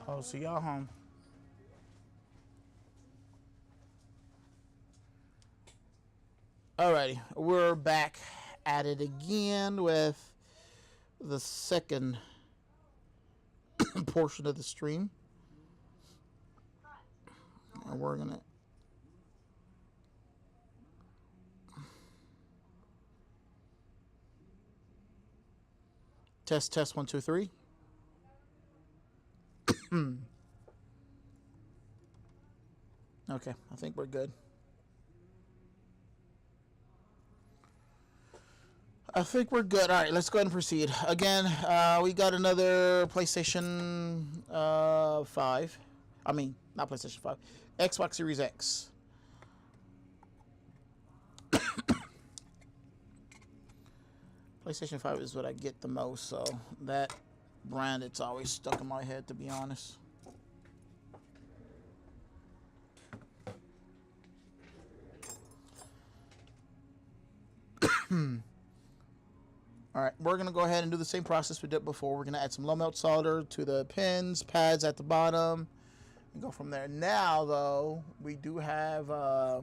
I'll see y'all home. Alrighty, we're back at it again with the second portion of the stream. And we're gonna test 1 2 3. Okay, I think we're good. I think we're good. All right, let's go ahead and proceed. Again, we got another PlayStation 5. I mean, not PlayStation 5. Xbox Series X. PlayStation 5 is what I get the most, so that brand, it's always stuck in my head, to be honest. Alright, we're going to go ahead and do the same process we did before. We're going to add some low melt solder to the pins, pads at the bottom, and go from there. Now, though, we do have our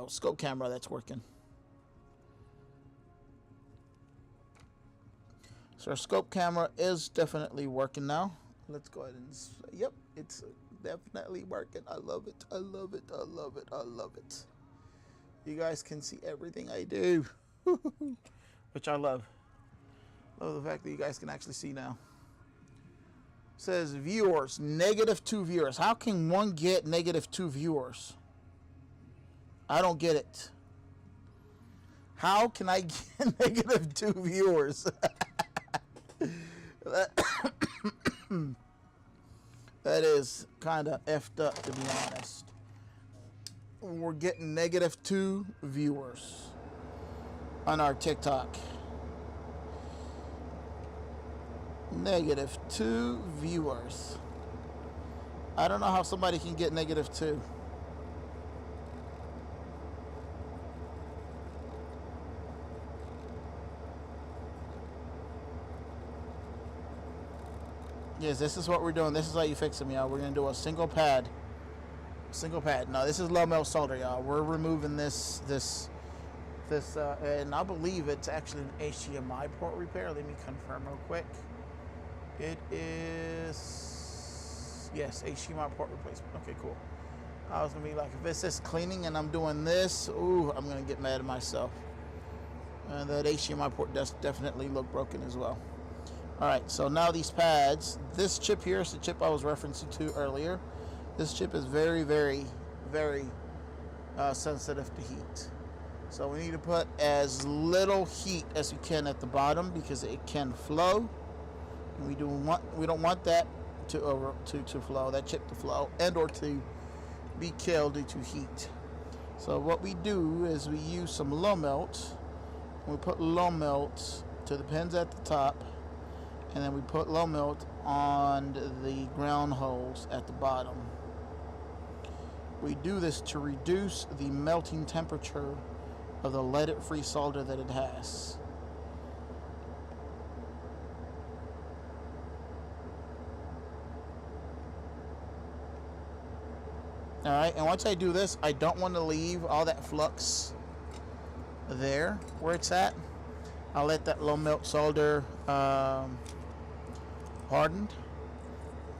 scope camera that's working. So our scope camera is definitely working now. Let's go ahead and yep, it's definitely working. I love it. I love it. I love it. I love it. You guys can see everything I do, which I love. Love the fact that you guys can actually see now. It says viewers, -2 viewers. How can one get -2 viewers? I don't get it. How can I get -2 viewers? That is kind of effed up, to be honest. We're getting -2 viewers on our TikTok. -2 viewers. I don't know how somebody can get -2. Yes, this is what we're doing. This is how you fix them, y'all. We're going to do a single pad. No, this is low melt solder, y'all. We're removing this, and I believe it's actually an HDMI port repair. Let me confirm real quick. It is, yes, HDMI port replacement. Okay, cool. I was going to be like, if it's just cleaning and I'm doing this, ooh, I'm going to get mad at myself. And that HDMI port does definitely look broken as well. Alright, so now these pads, this chip here is the chip I was referencing to earlier. This chip is very, very, very sensitive to heat. So we need to put as little heat as we can at the bottom because it can flow. And we don't want that to flow, that chip to flow, and or to be killed due to heat. So what we do is we use some low melt. We put low melt to the pins at the top. And then we put low melt on the ground holes at the bottom. We do this to reduce the melting temperature of the lead-free solder that it has. Alright, and once I do this, I don't want to leave all that flux there where it's at. I'll let that low melt solder hardened.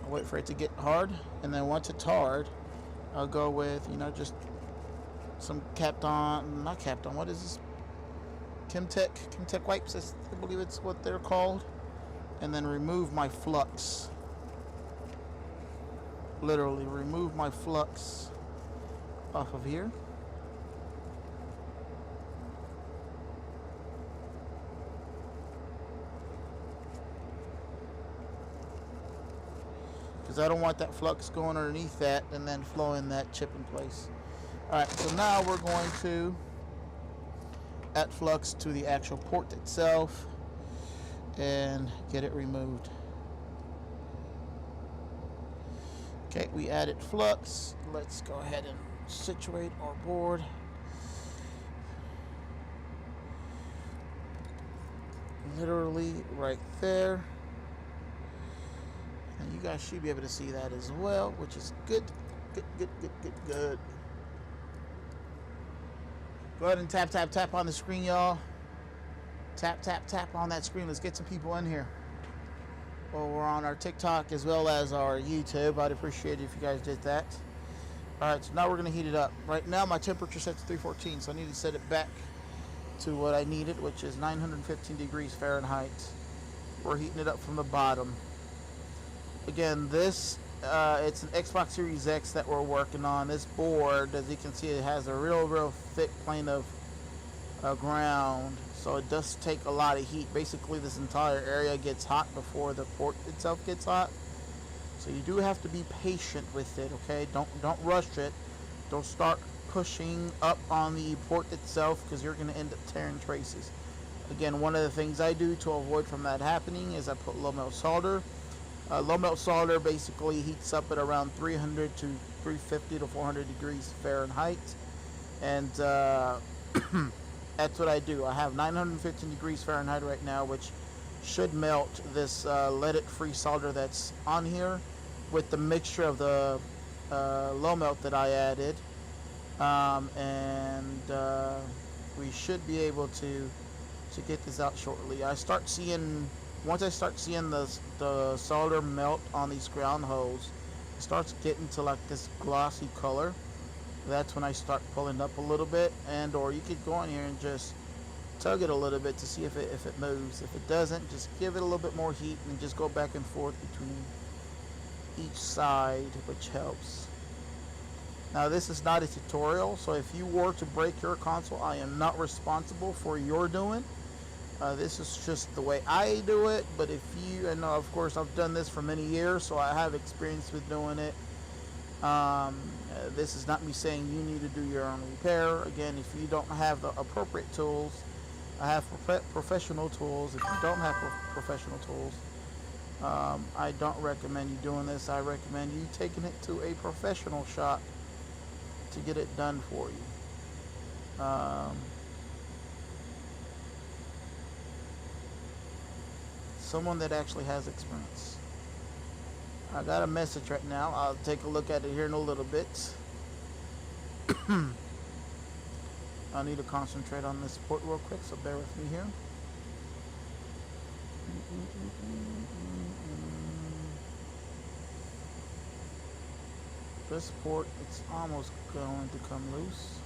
I'll wait for it to get hard, and then once it's hard, I'll go with, you know, just some not Kapton, what is this? Kimtech wipes, I believe it's what they're called, and then remove my flux. Literally remove my flux off of here. Because I don't want that flux going underneath that and then flowing that chip in place. Alright, so now we're going to add flux to the actual port itself and get it removed. Okay, we added flux. Let's go ahead and situate our board. literally right there. And you guys should be able to see that as well, which is good. Good. Go ahead and tap on the screen, y'all. Tap on that screen. Let's get some people in here. Well, we're on our TikTok as well as our YouTube. I'd appreciate it if you guys did that. All right, so now we're going to heat it up. Right now, my temperature set to 314, so I need to set it back to what I needed, which is 915 degrees Fahrenheit. We're heating it up from the bottom. Again, this it's an Xbox Series X that we're working on. This board, as you can see, it has a real thick plane of ground, so it does take a lot of heat. Basically, this entire area gets hot before the port itself gets hot. So you do have to be patient with it, okay? Don't rush it. Don't start pushing up on the port itself, because you're going to end up tearing traces. Again, one of the things I do to avoid from that happening is I put low melt solder. Low melt solder basically heats up at around 300 to 350 to 400 degrees Fahrenheit, and that's what I do. I have 915 degrees Fahrenheit right now, which should melt this leaded-free solder that's on here with the mixture of the low melt that I added, and we should be able to get this out shortly. Once I start seeing the solder melt on these ground holes, it starts getting to like this glossy color. That's when I start pulling up a little bit, and or you could go in here and just tug it a little bit to see if it moves. If it doesn't, just give it a little bit more heat and just go back and forth between each side, which helps. Now, this is not a tutorial, so if you were to break your console, I am not responsible for your doing. This is just the way I do it, but if you, and of course I've done this for many years, so I have experience with doing it. This is not me saying you need to do your own repair. Again, if you don't have the appropriate tools, I have professional tools. If you don't have professional tools, I don't recommend you doing this. I recommend you taking it to a professional shop to get it done for you. Someone that actually has experience. I got a message right now. I'll take a look at it here in a little bit. I need to concentrate on this port real quick, so bear with me here. This port, it's almost going to come loose.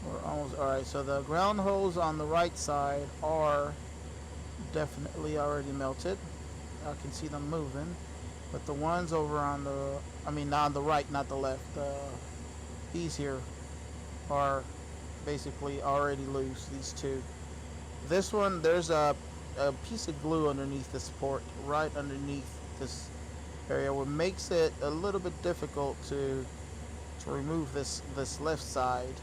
We're almost, alright, so the ground holes on the right side are definitely already melted. I can see them moving, but the ones over on the, on the right, not the left, these here are basically already loose, these two. This one, there's a piece of glue underneath this port, right underneath this area, what makes it a little bit difficult to remove this left side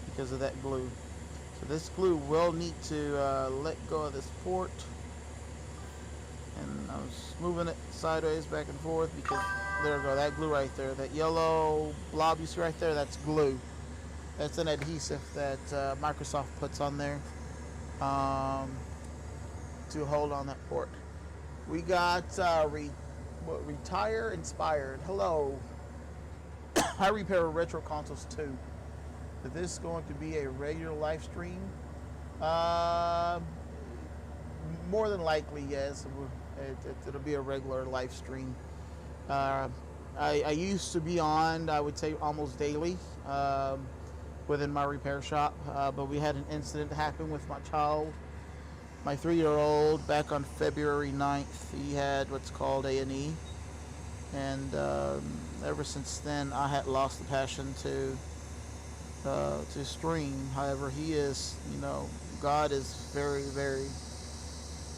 because of that glue. So this glue will need to let go of this port, and I was moving it sideways back and forth because there we go, that glue right there, that yellow blob you see right there, that's glue. That's an adhesive that Microsoft puts on there to hold on that port. We got Retire Inspired. Hello. I repair retro consoles too. Is this going to be a regular live stream? More than likely, yes. It'll be a regular live stream. I used to be on, I would say, almost daily within my repair shop, but we had an incident happen with my child, my 3-year-old, back on February 9th. He had what's called A&E, and ever since then I had lost the passion to stream. However, he is, God is very, very,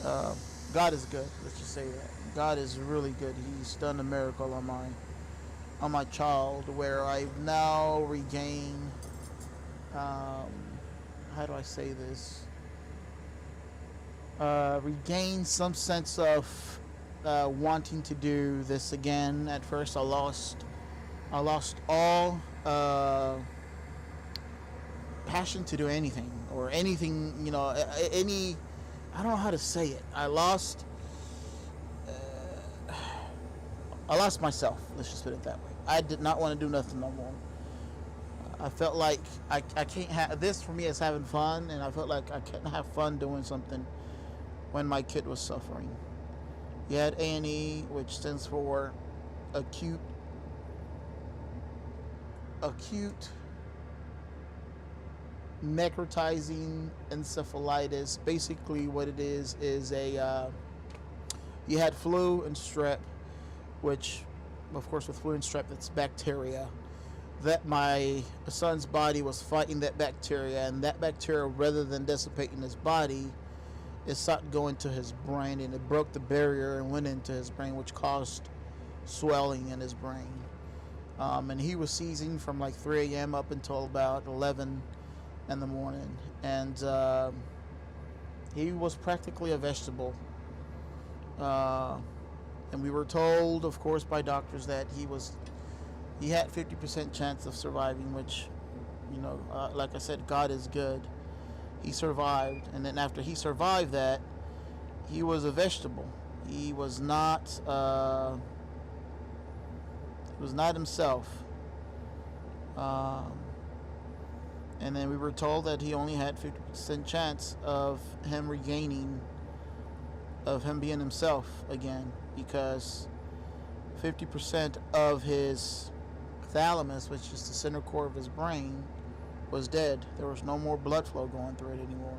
God is good. Let's just say that God is really good. He's done a miracle on my child, where I've now regained, how do I say this? Regain some sense of wanting to do this again. At first I lost I lost all passion to do anything or anything, any, I don't know how to say it. I lost myself. Let's just put it that way. I did not want to do nothing no more. I felt like I can't have this. For me, is having fun, and I felt like I couldn't have fun doing something when my kid was suffering. You had A&E, which stands for acute necrotizing encephalitis. Basically what it is a you had flu and strep, which of course with flu and strep, that's bacteria, that my son's body was fighting that bacteria, and that bacteria, rather than dissipating his body, it started going to his brain, and it broke the barrier and went into his brain, which caused swelling in his brain. And he was seizing from like 3 a.m. up until about 11 in the morning, and he was practically a vegetable. And we were told, of course, by doctors that he had 50% chance of surviving, which, like I said, God is good. He survived, and then after he survived that, he was a vegetable. He was not himself. And then we were told that he only had 50% chance of him being himself again, because 50% of his thalamus, which is the center core of his brain, was dead. There was no more blood flow going through it anymore.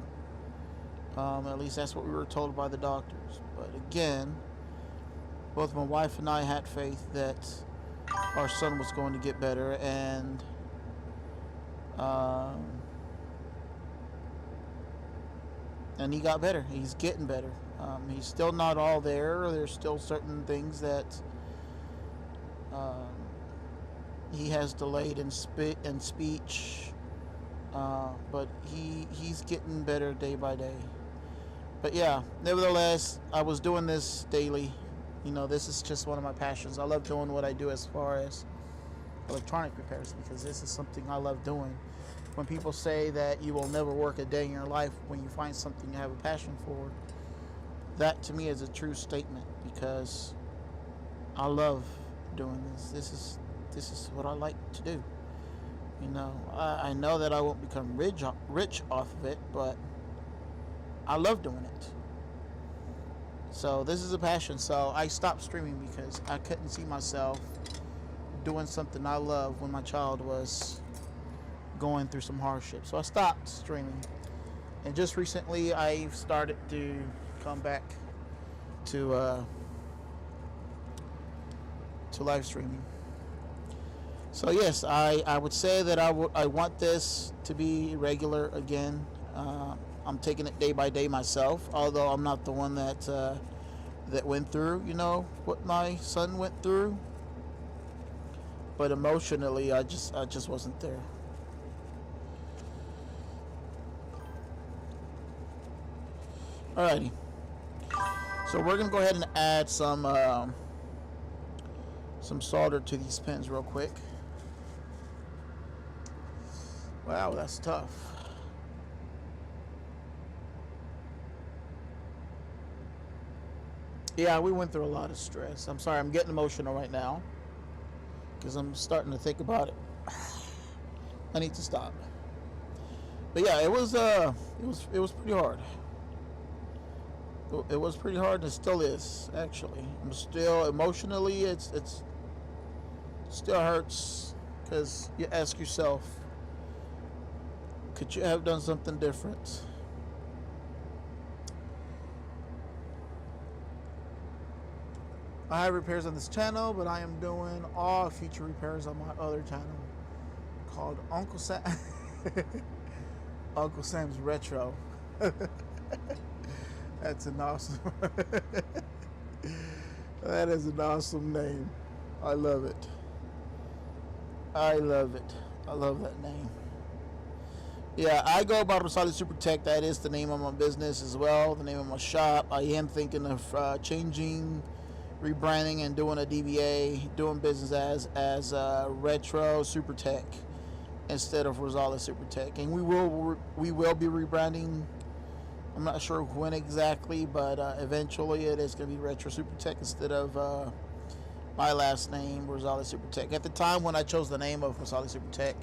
At least that's what we were told by the doctors. But again, both my wife and I had faith that our son was going to get better, and he got better. He's getting better. He's still not all there. There's still certain things that he has delayed in speech, but he's getting better day by day. But yeah, nevertheless, I was doing this daily. This is just one of my passions. I love doing what I do as far as electronic repairs, because this is something I love doing. When people say that you will never work a day in your life when you find something you have a passion for, that to me is a true statement, because I love doing this. This is what I like to do. I know that I won't become rich off of it, but I love doing it. So this is a passion. So I stopped streaming because I couldn't see myself doing something I love when my child was going through some hardship. So I stopped streaming. And just recently I started to come back to live streaming. So yes, I would say that I want this to be regular again. I'm taking it day by day myself, although I'm not the one that went through, what my son went through. But emotionally, I just wasn't there. Alrighty. So we're gonna go ahead and add some solder to these pins real quick. Wow, that's tough. Yeah, we went through a lot of stress. I'm sorry, I'm getting emotional right now because I'm starting to think about it. I need to stop. But yeah, it was pretty hard. It was pretty hard, and it still is, actually. I'm still emotionally, it's still hurts, because you ask yourself, could you have done something different? I have repairs on this channel, but I am doing all future repairs on my other channel called Uncle Sam's Retro. That's an awesome that is an awesome name. I love it. I love that name. Yeah, I go by Rosales Super Tech. That is the name of my business as well, the name of my shop. I am thinking of changing rebranding and doing a DBA, doing business as Retro Super Tech instead of Rosales Super Tech. And we will be rebranding. I'm not sure when exactly, but eventually it is going to be Retro Super Tech instead of my last name, Rosales Super Tech. At the time when I chose the name of Rosales Super Tech,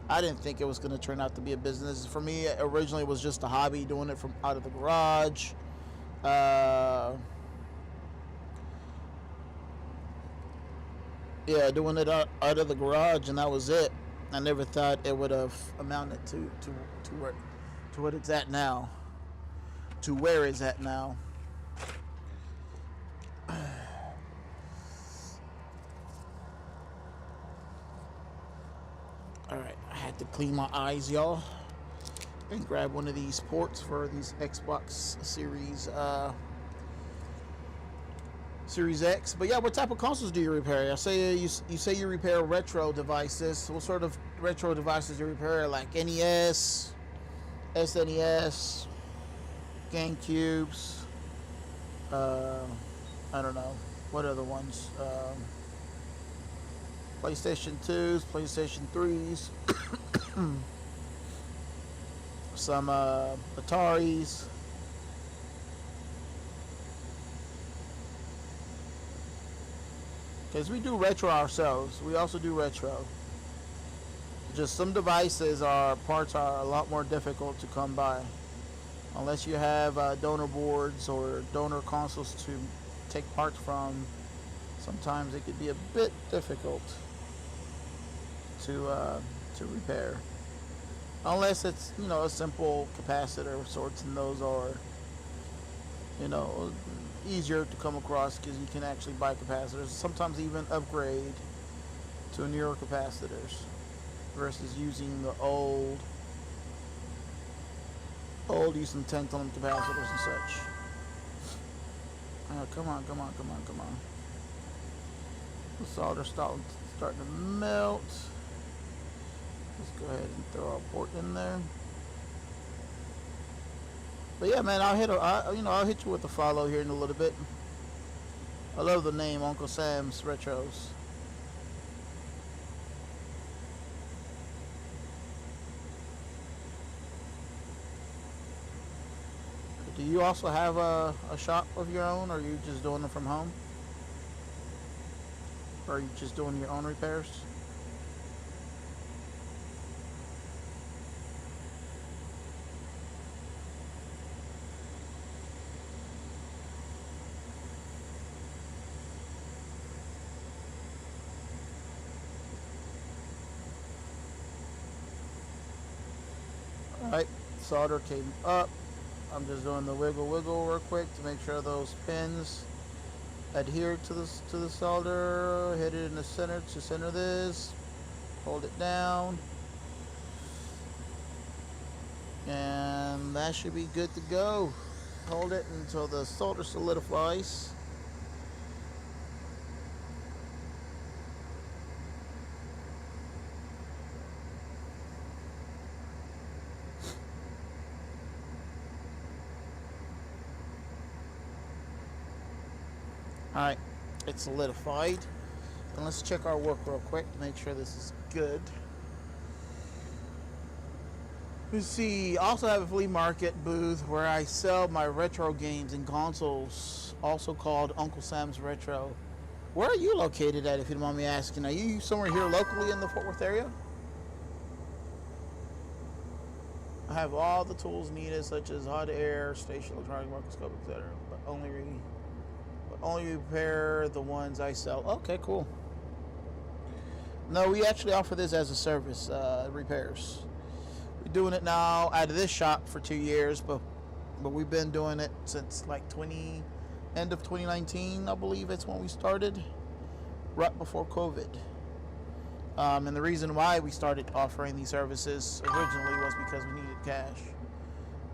I didn't think it was going to turn out to be a business. For me, originally it was just a hobby, doing it from out of the garage. Doing it out of the garage, and that was it. I never thought it would have amounted to what it's at now, to where it's at now. All right, I had to clean my eyes, y'all, and grab one of these ports for these Xbox Series X. But yeah, what type of consoles do you repair? I say you say you repair retro devices. What sort of retro devices do you repair? Like NES, SNES, GameCubes. I don't know what other ones. PlayStation 2s, PlayStation 3s, some Ataris. Because we do retro ourselves. We also do retro. Just some devices, parts are a lot more difficult to come by. Unless you have donor boards or donor consoles to take parts from, sometimes it could be a bit difficult to repair. Unless it's, a simple capacitor of sorts, and those are, easier to come across because you can actually buy capacitors, sometimes even upgrade to newer capacitors versus using the old using tantalum capacitors and such. Come on. The solder's starting to melt. Let's go ahead and throw our port in there. But yeah, man, I'll hit you with a follow here in a little bit. I love the name Uncle Sam's Retros. Do you also have a shop of your own, or are you just doing it from home? Or are you just doing your own repairs? Alright, solder came up. I'm just doing the wiggle real quick to make sure those pins adhere to the solder. Hit it in the center to center this. Hold it down. And that should be good to go. Hold it until the solder solidifies. Alright, it's solidified. And let's check our work real quick to make sure this is good. You see, I also have a flea market booth where I sell my retro games and consoles, also called Uncle Sam's Retro. Where are you located at, if you don't mind me asking? Are you somewhere here locally in the Fort Worth area? I have all the tools needed, such as hot air, station, electronic microscope, etc. But only repair the ones I sell. Okay, cool. No, we actually offer this as a service, repairs. We're doing it now out of this shop for 2 years, but we've been doing it since like end of 2019, I believe it's when we started, right before COVID. And the reason why we started offering these services originally was because we needed cash.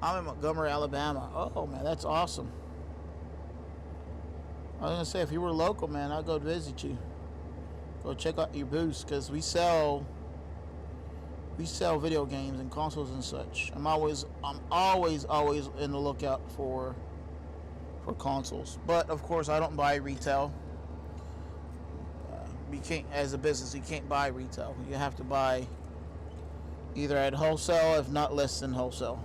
I'm in Montgomery, Alabama. Oh man, that's awesome. I was gonna say, if you were local, man, I'll go visit you. Go check out your booth, because we sell video games and consoles and such. I'm always in the lookout for for consoles. But of course, I don't buy retail. You can't, as a business, you can't buy retail. You have to buy either at wholesale, if not less than wholesale.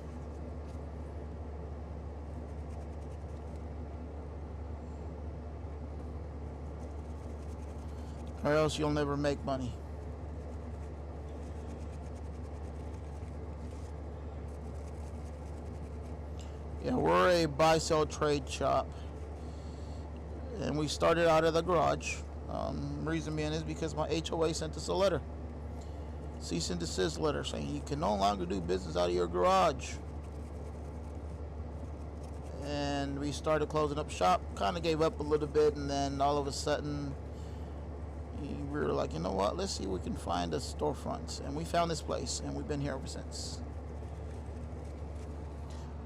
Or else you'll never make money. Yeah, we're a buy-sell trade shop, and we started out of the garage. Reason being is because my HOA sent us a letter, cease and desist letter, saying you can no longer do business out of your garage. And we started closing up shop, kind of gave up a little bit, and then all of a sudden we were like, you know what, let's see if we can find a storefront. And we found this place, and we've been here ever since.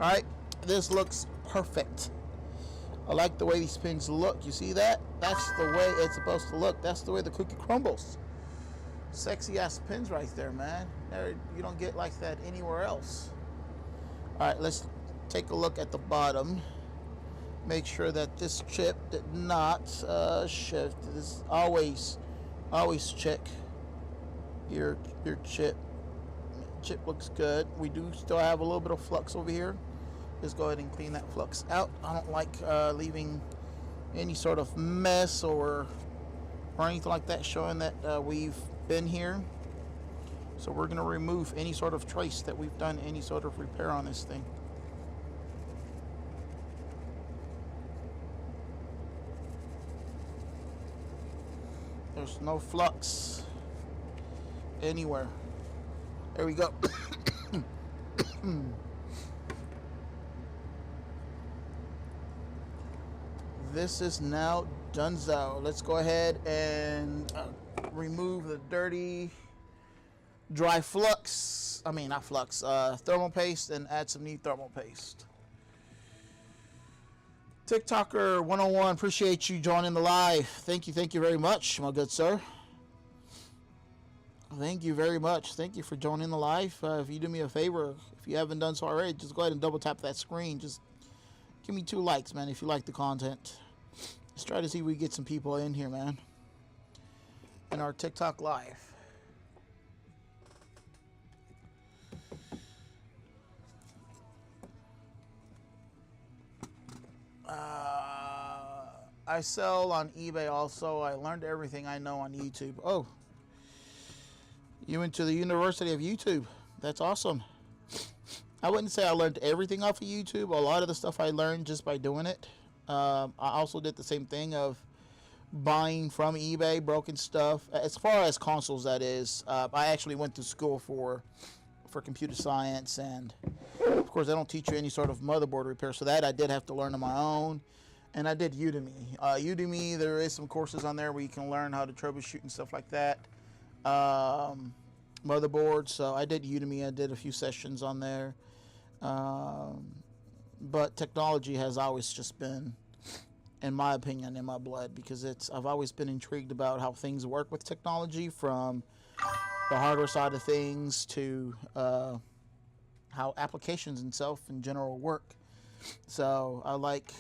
Alright, this looks perfect. I like the way these pins look. You see that? That's the way it's supposed to look. That's the way the cookie crumbles. Sexy ass pins right there, man. You don't get like that anywhere else. Alright, let's take a look at the bottom. Make sure that this chip did not shift. This always check your chip. Chip looks good. We do still have a little bit of flux over here. Let's go ahead and clean that flux out. I don't like leaving any sort of mess or anything like that showing that we've been here. So we're going to remove any sort of trace that we've done any sort of repair on this thing. There's no flux anywhere. There we go. This is now donezo. Let's go ahead and remove the dirty dry flux. I mean, not flux, thermal paste, and add some new thermal paste. TikToker 101, appreciate you joining the live. Thank you very much, my good sir. Thank you very much. Thank you for joining the live. If you do me a favor, if you haven't done so already, just go ahead and double tap that screen. Just give me 2 likes, man, if you like the content. Let's try to see if we get some people in here, man, in our TikTok live. I sell on eBay also. I learned everything I know on YouTube. Oh, you went to the University of YouTube. That's awesome. I wouldn't say I learned everything off of YouTube. A lot of the stuff I learned just by doing it. I also did the same thing of buying from eBay broken stuff. As far as consoles, that is. I actually went to school for computer science, and of course, they don't teach you any sort of motherboard repair. So that I did have to learn on my own. And I did Udemy. Udemy, there is some courses on there where you can learn how to troubleshoot and stuff like that. Motherboards. So I did Udemy. I did a few sessions on there. But technology has always just been, in my opinion, in my blood, because I've always been intrigued about how things work with technology, from the hardware side of things to how applications itself in general work. So I like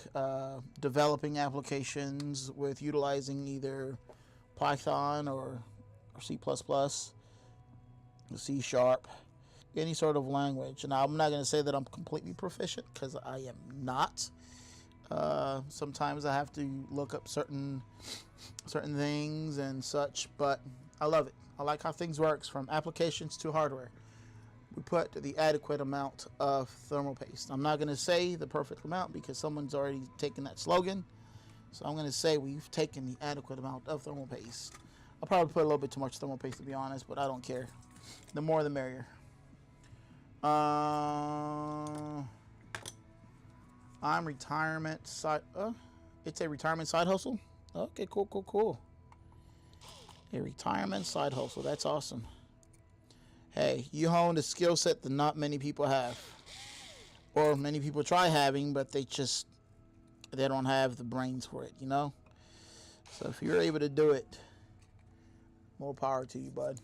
developing applications with utilizing either Python or C++, C#, any sort of language. Now, I'm not going to say that I'm completely proficient, because I am not. Sometimes I have to look up certain things and such, but I love it. I like how things works, from applications to hardware. We put the adequate amount of thermal paste. I'm not going to say the perfect amount, because someone's already taken that slogan. So I'm going to say we've taken the adequate amount of thermal paste. I'll probably put a little bit too much thermal paste, to be honest, but I don't care. The more the merrier. I'm retirement side. It's a retirement side hustle. Okay, cool. A retirement side hustle. That's awesome. Hey, you honed a skill set that not many people have, or many people try having, but they don't have the brains for it, you know. So if you're able to do it, more power to you, bud.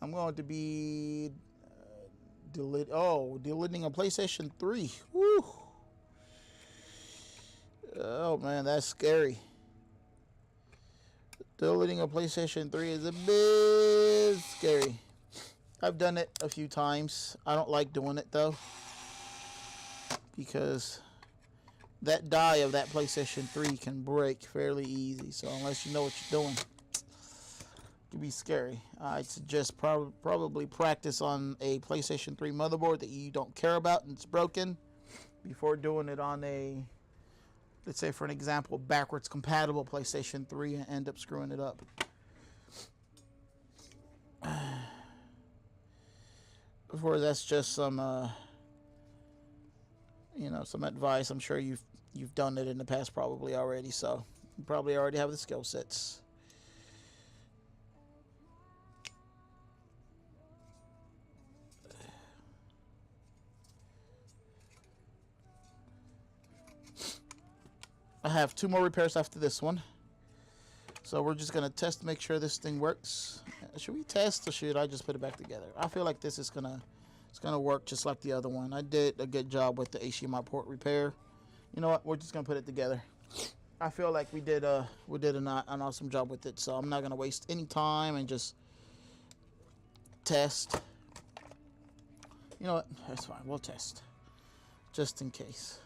I'm going to be deleting a PlayStation 3. Woo! Oh man, that's scary. Deleting a PlayStation 3 is a bit scary. I've done it a few times. I don't like doing it though, because that die of that PlayStation 3 can break fairly easy. So unless you know what you're doing, it can be scary. I suggest probably practice on a PlayStation 3 motherboard that you don't care about and it's broken before doing it on a, let's say for an example, backwards compatible PlayStation 3 and end up screwing it up. Of course, that's just some, you know, some advice. I'm sure you've done it in the past probably already, so you probably already have the skill sets. I have 2 more repairs after this one. So we're just going to test to make sure this thing works. Should we test or should I just put it back together? I feel like this is it's gonna work just like the other one. I did a good job with the HDMI port repair. You know what? We're just going to put it together. I feel like we did an awesome job with it. So I'm not going to waste any time and just test. You know what? That's fine. We'll test. Just in case.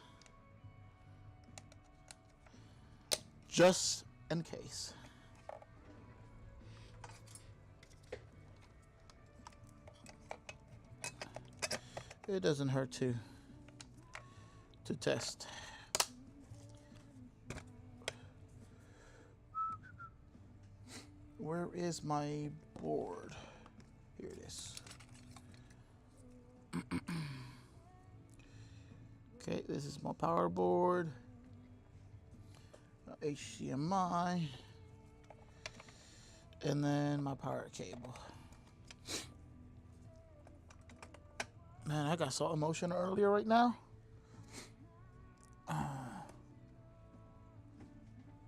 Just in case. It doesn't hurt to test. Where is my board? Here it is. Okay, this is my power board. HDMI. And then my power cable. Man, I got so emotional earlier right now.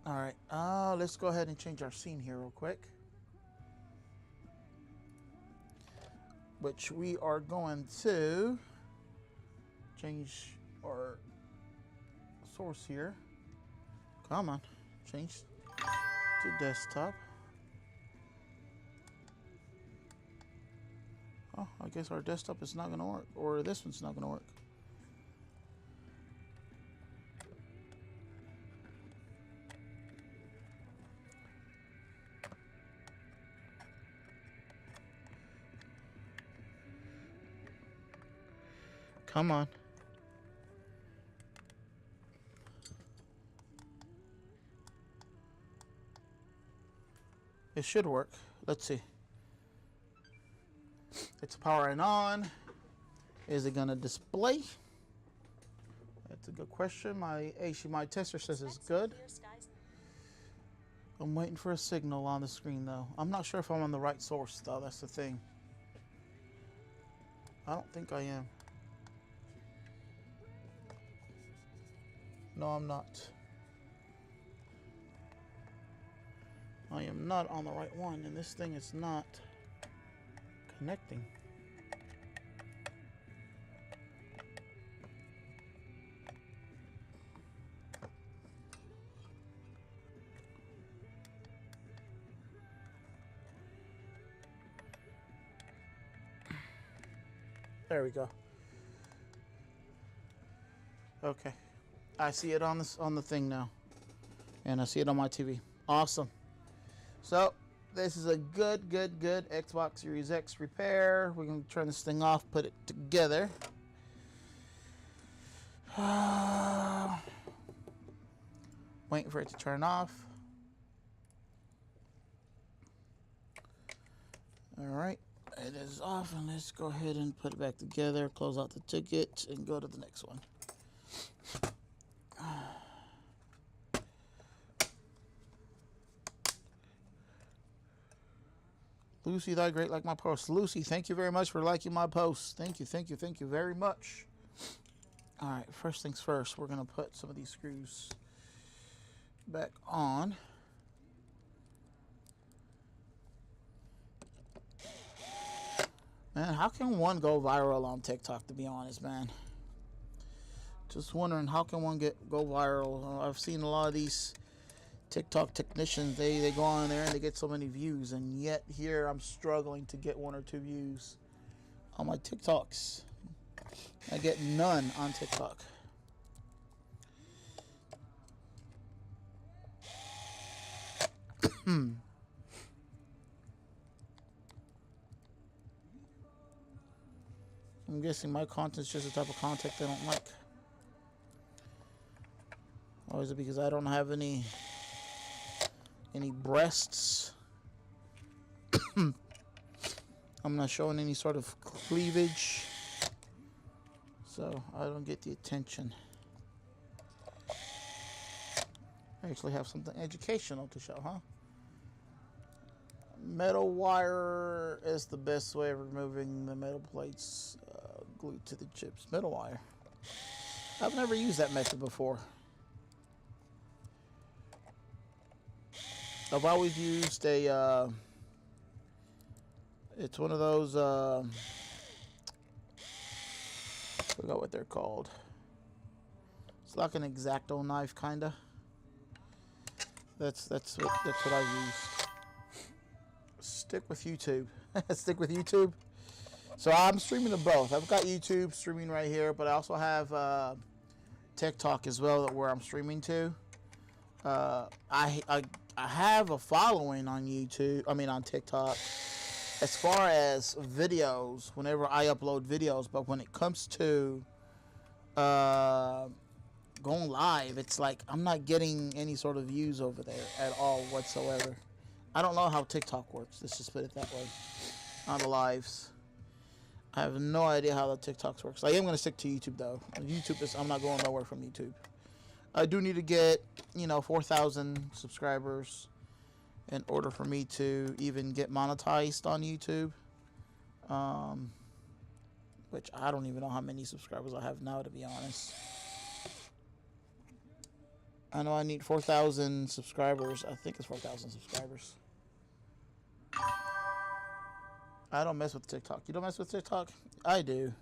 Alright, let's go ahead and change our scene here real quick. Which we are going to change our source here. Come on, change to desktop. Oh, I guess our desktop is not going to work, or this one's not going to work. Come on. It should work. Let's see. It's powering on. Is it going to display? That's a good question. My HDMI tester says it's good. I'm waiting for a signal on the screen though. I'm not sure if I'm on the right source though. That's the thing. I don't think I am. No, I'm not. I am not on the right one, and this thing is not connecting. There we go. Okay. I see it on the thing now. And I see it on my TV. Awesome. So, this is a good Xbox Series X repair. We're going to turn this thing off, put it together. Waiting for it to turn off. Alright, it is off, and let's go ahead and put it back together, close out the ticket, and go to the next one. Lucy, thy great like my post. Lucy, thank you very much for liking my post. Thank you very much. Alright, first things first, we're going to put some of these screws back on. Man, how can one go viral on TikTok, to be honest, man? Just wondering, how can one go viral? I've seen a lot of these TikTok technicians. They go on there and they get so many views, and yet here I'm struggling to get 1 or 2 views on my TikToks. I get none on TikTok. I'm guessing my content's just the type of content they don't like. Or is it because I don't have any breasts? I'm not showing any sort of cleavage, so I don't get the attention. I actually have something educational to show, huh? Metal wire is the best way of removing the metal plates glued to the chips. Metal wire. I've never used that method before. I've always used a it's one of those I forgot what they're called. It's like an X-Acto knife, kinda. That's what I used. Stick with YouTube. Stick with YouTube. So I'm streaming to both. I've got YouTube streaming right here, but I also have TikTok as well, where I'm streaming to. I have a following on YouTube. I mean on TikTok. As far as videos, whenever I upload videos, but when it comes to going live, it's like I'm not getting any sort of views over there at all whatsoever. I don't know how TikTok works. Let's just put it that way. On the lives, I have no idea how the TikToks works. I am going to stick to YouTube though. YouTube is, I'm not going nowhere from YouTube. I do need to get 4,000 subscribers in order for me to even get monetized on YouTube. Which I don't even know how many subscribers I have now, to be honest. I know I need 4,000 subscribers. I think it's 4,000 subscribers. I don't mess with TikTok. You don't mess with TikTok? I do.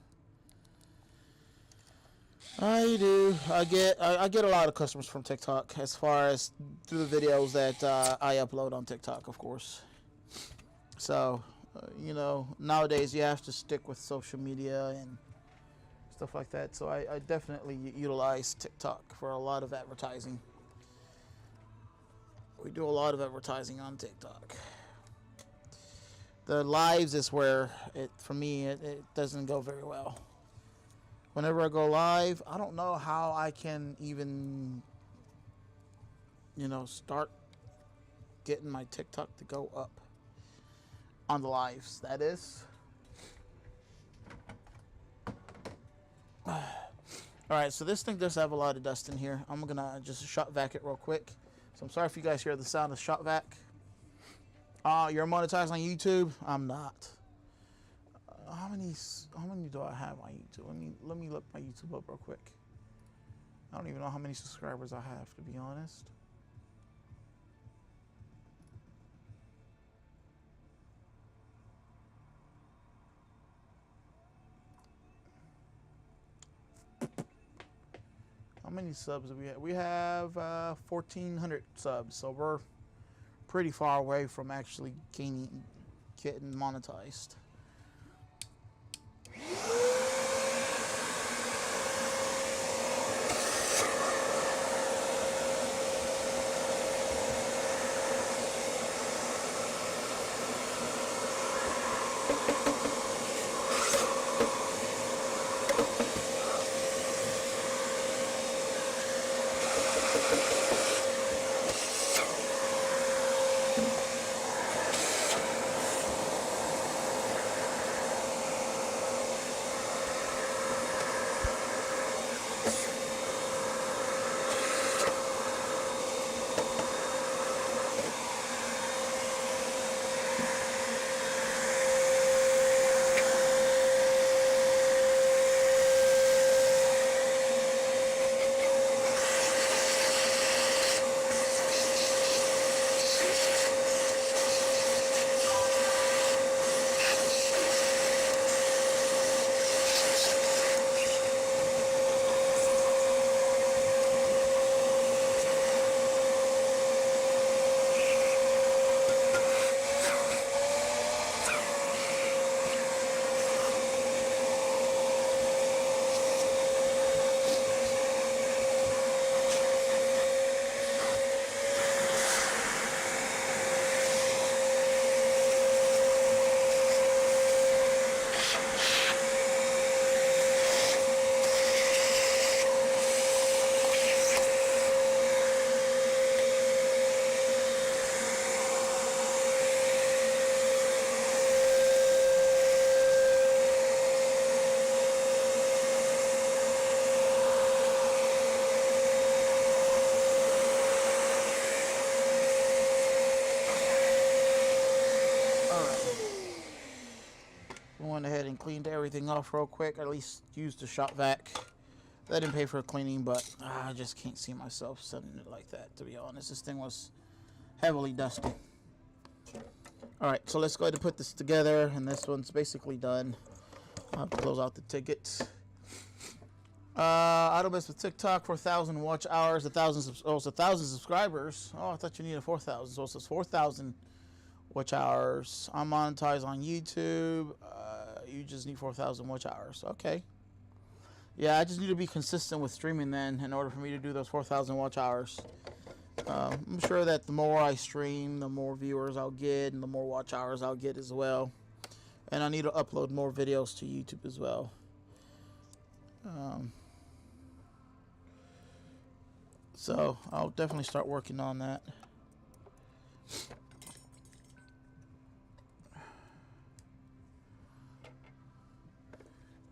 I do. I get a lot of customers from TikTok, as far as through the videos that I upload on TikTok, of course. So, nowadays you have to stick with social media and stuff like that. So I definitely utilize TikTok for a lot of advertising. We do a lot of advertising on TikTok. The lives is where for me it doesn't go very well. Whenever I go live, I don't know how I can even start getting my TikTok to go up on the lives, that is. Alright, so this thing does have a lot of dust in here. I'm gonna just shot vac it real quick. So I'm sorry if you guys hear the sound of shot vac. You're monetized on YouTube? I'm not. How many do I have on YouTube? Let me look my YouTube up real quick. I don't even know how many subscribers I have, to be honest. How many subs do we have? We have 1,400 subs, so we're pretty far away from actually getting monetized. We went ahead and cleaned everything off real quick, or at least used the shop vac. That didn't pay for cleaning, but I just can't see myself sending it like that, to be honest. This thing was heavily dusty. Alright, so let's go ahead and put this together, and this one's basically done. I'll have to close out the tickets. I don't mess with TikTok for 1,000 watch hours, it's 1,000 subscribers. Oh, I thought you needed 4,000, so it says 4,000 watch hours. I'm monetized on YouTube. You just need 4,000 watch hours. Okay. Yeah, I just need to be consistent with streaming then in order for me to do those 4,000 watch hours. I'm sure that the more I stream, the more viewers I'll get and the more watch hours I'll get as well. And I need to upload more videos to YouTube as well. So I'll definitely start working on that.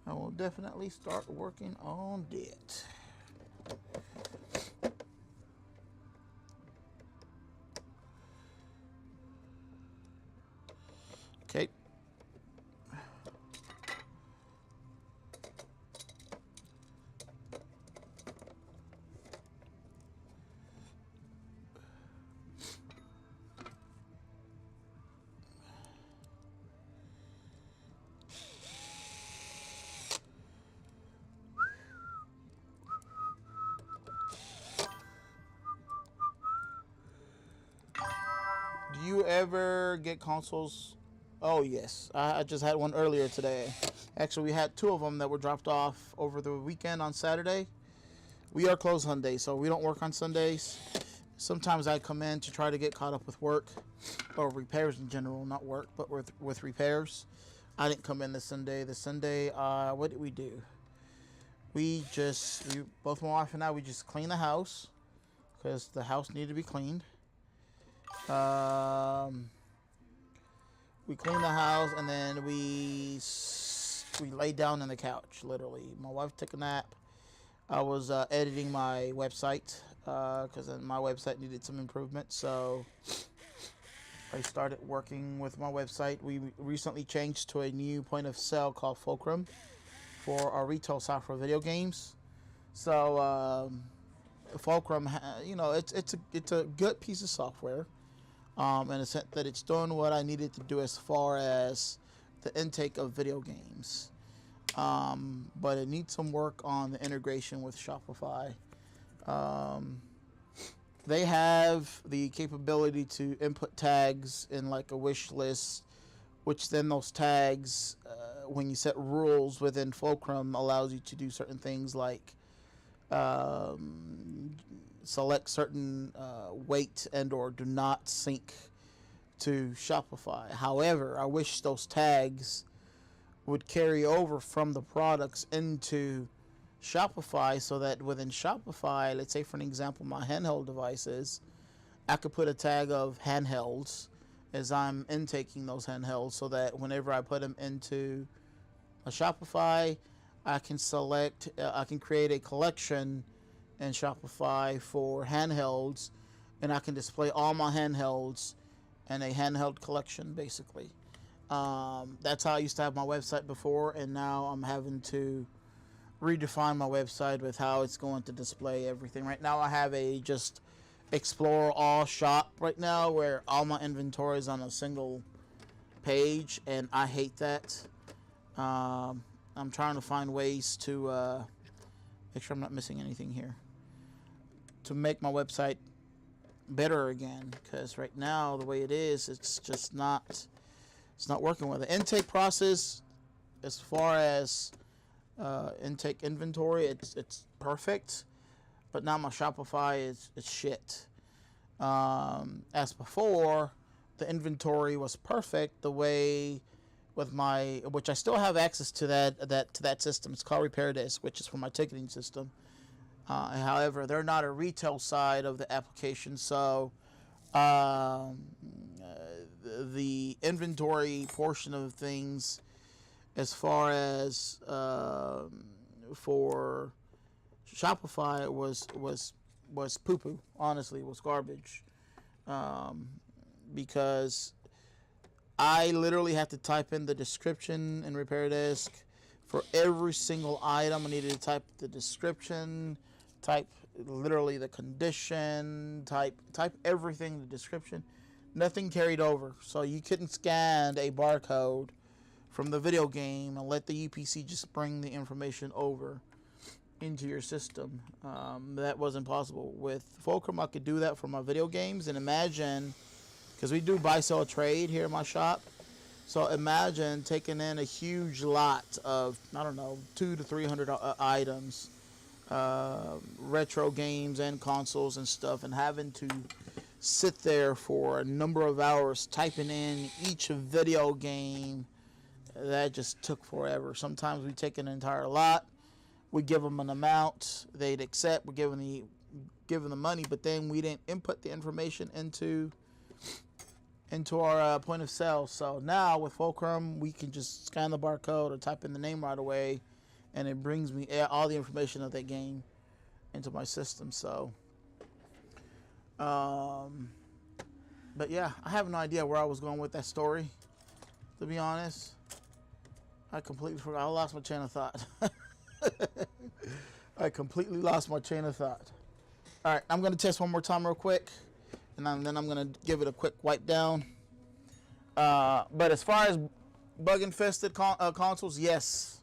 I will definitely start working on it. Okay. Do you ever get consoles? Oh, yes. I just had one earlier today. Actually, we had 2 of them that were dropped off over the weekend on Saturday. We are closed Sunday, so we don't work on Sundays. Sometimes I come in to try to get caught up with work or repairs in general, not work, but with repairs. I didn't come in this Sunday. This Sunday, what did we do? Both my wife and I, we just cleaned the house because the house needed to be cleaned. We cleaned the house and then we laid down on the couch, literally. My wife took a nap. I was editing my website because my website needed some improvement, so I started working with my website. We recently changed to a new point of sale called Fulcrum for our retail software video games. So Fulcrum, it's a good piece of software. In the sense that it's doing what I needed to do as far as the intake of video games. But it needs some work on the integration with Shopify. They have the capability to input tags in like a wish list, which then those tags, when you set rules within Fulcrum, allows you to do certain things like select certain weight and or do not sync to Shopify. However, I wish those tags would carry over from the products into Shopify so that within Shopify, let's say for an example, my handheld devices, I could put a tag of handhelds as I'm intaking those handhelds so that whenever I put them into a Shopify, I can create a collection in Shopify for handhelds, and I can display all my handhelds in a handheld collection, basically. That's how I used to have my website before, and now I'm having to redefine my website with how it's going to display everything. Right now I have a just explore all shop right now where all my inventory is on a single page, and I hate that. I'm trying to find ways to make sure I'm not missing anything here, to make my website better again, because right now the way it is, it's not working with the intake process. As far as intake inventory, it's perfect, but now my Shopify is shit. As before, the inventory was perfect the way with which I still have access to that system. It's called Repair Desk, which is for my ticketing system. However, they're not a retail side of the application, so the inventory portion of things, as far as for Shopify, was poo-poo. Honestly, it was garbage, because I literally had to type in the description in repair disk for every single item. I needed to type the description, type literally the condition, type everything, the description. Nothing carried over, so you couldn't scan a barcode from the video game and let the UPC just bring the information over into your system. That wasn't possible. With Fulcrum, I could do that for my video games. And imagine, because we do buy, sell, trade here in my shop, so imagine taking in a huge lot of, I don't know, 200 to 300 items, retro games and consoles and stuff, and having to sit there for a number of hours typing in each video game. That just took forever. Sometimes we take an entire lot, we give them an amount, they'd accept, we're giving the money, but then we didn't input the information into our point of sale. So now with Fulcrum, we can just scan the barcode or type in the name right away, and it brings me all the information of that game into my system. So but yeah, I have no idea where I was going with that story, to be honest. I completely forgot. I lost my chain of thought. I completely lost my chain of thought. All right, I'm going to test one more time real quick, and then I'm going to give it a quick wipe down. But as far as bug-infested consoles, yes.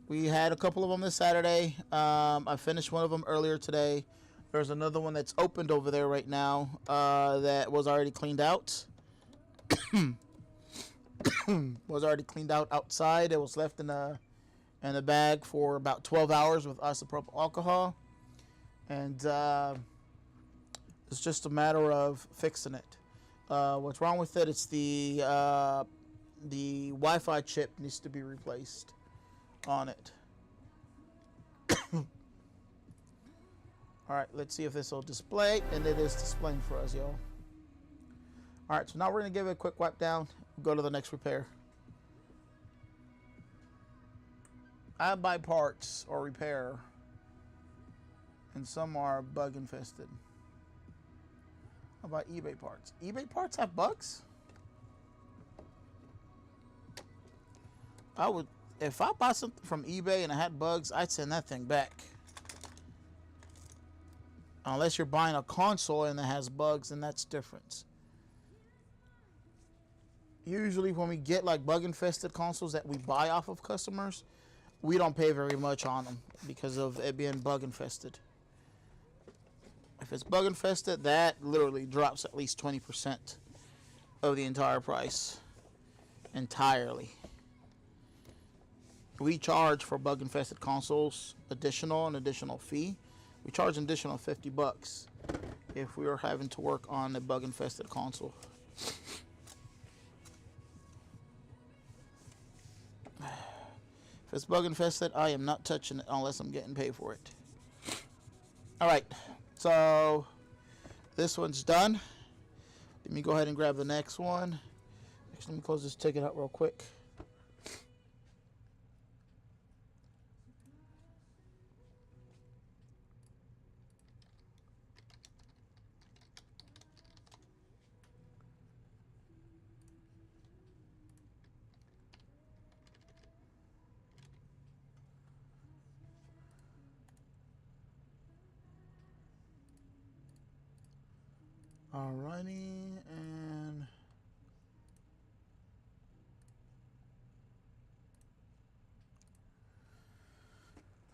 We had a couple of them this Saturday. I finished one of them earlier today. There's another one that's opened over there right now that was already cleaned out. Was already cleaned out outside. It was left in a bag for about 12 hours with isopropyl alcohol. And it's just a matter of fixing it. What's wrong with it? It's the Wi-Fi chip needs to be replaced on it. All right, let's see if this will display, and it is displaying for us, y'all. All right, so now we're gonna give it a quick wipe down. Go to the next repair. I buy parts or repair, and some are bug infested. I buy eBay parts. eBay parts have bugs? I would, if I buy something from eBay and it had bugs, I'd send that thing back. Unless you're buying a console and it has bugs, and that's different. Usually when we get like bug infested consoles that we buy off of customers, we don't pay very much on them because of it being bug infested. If it's bug infested, that literally drops at least 20% of the entire price. Entirely. We charge for bug infested consoles an additional fee. We charge an additional $50 if we are having to work on a bug infested console. If it's bug infested, I am not touching it unless I'm getting paid for it. Alright, so this one's done. Let me go ahead and grab the next one. Actually, let me close this ticket out real quick. Alrighty, and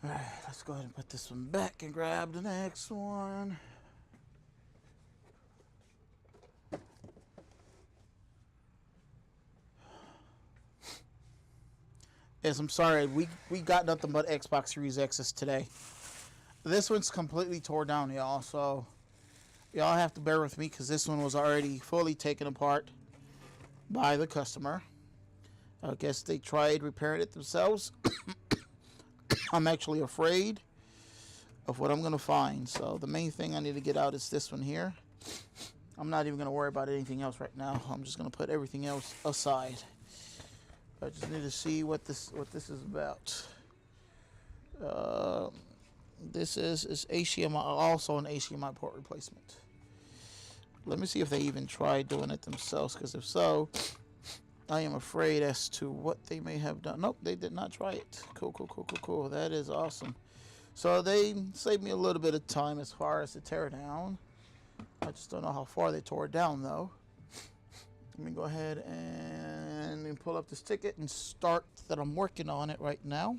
alright, let's go ahead and put this one back and grab the next one. Yes, I'm sorry, we got nothing but Xbox Series X's today. This one's completely tore down, y'all, so y'all have to bear with me because this one was already fully taken apart by the customer. I guess they tried repairing it themselves. I'm actually afraid of what I'm going to find. So the main thing I need to get out is this one here. I'm not even going to worry about anything else right now. I'm just going to put everything else aside. I just need to see what this is about. This is HDMI, also an HDMI port replacement. Let me see if they even tried doing it themselves, because if so, I am afraid as to what they may have done. Nope, they did not try it. Cool, cool, cool, cool, cool. That is awesome. So they saved me a little bit of time as far as to tear down. I just don't know how far they tore it down, though. Let me go ahead and pull up this ticket and start that I'm working on it right now.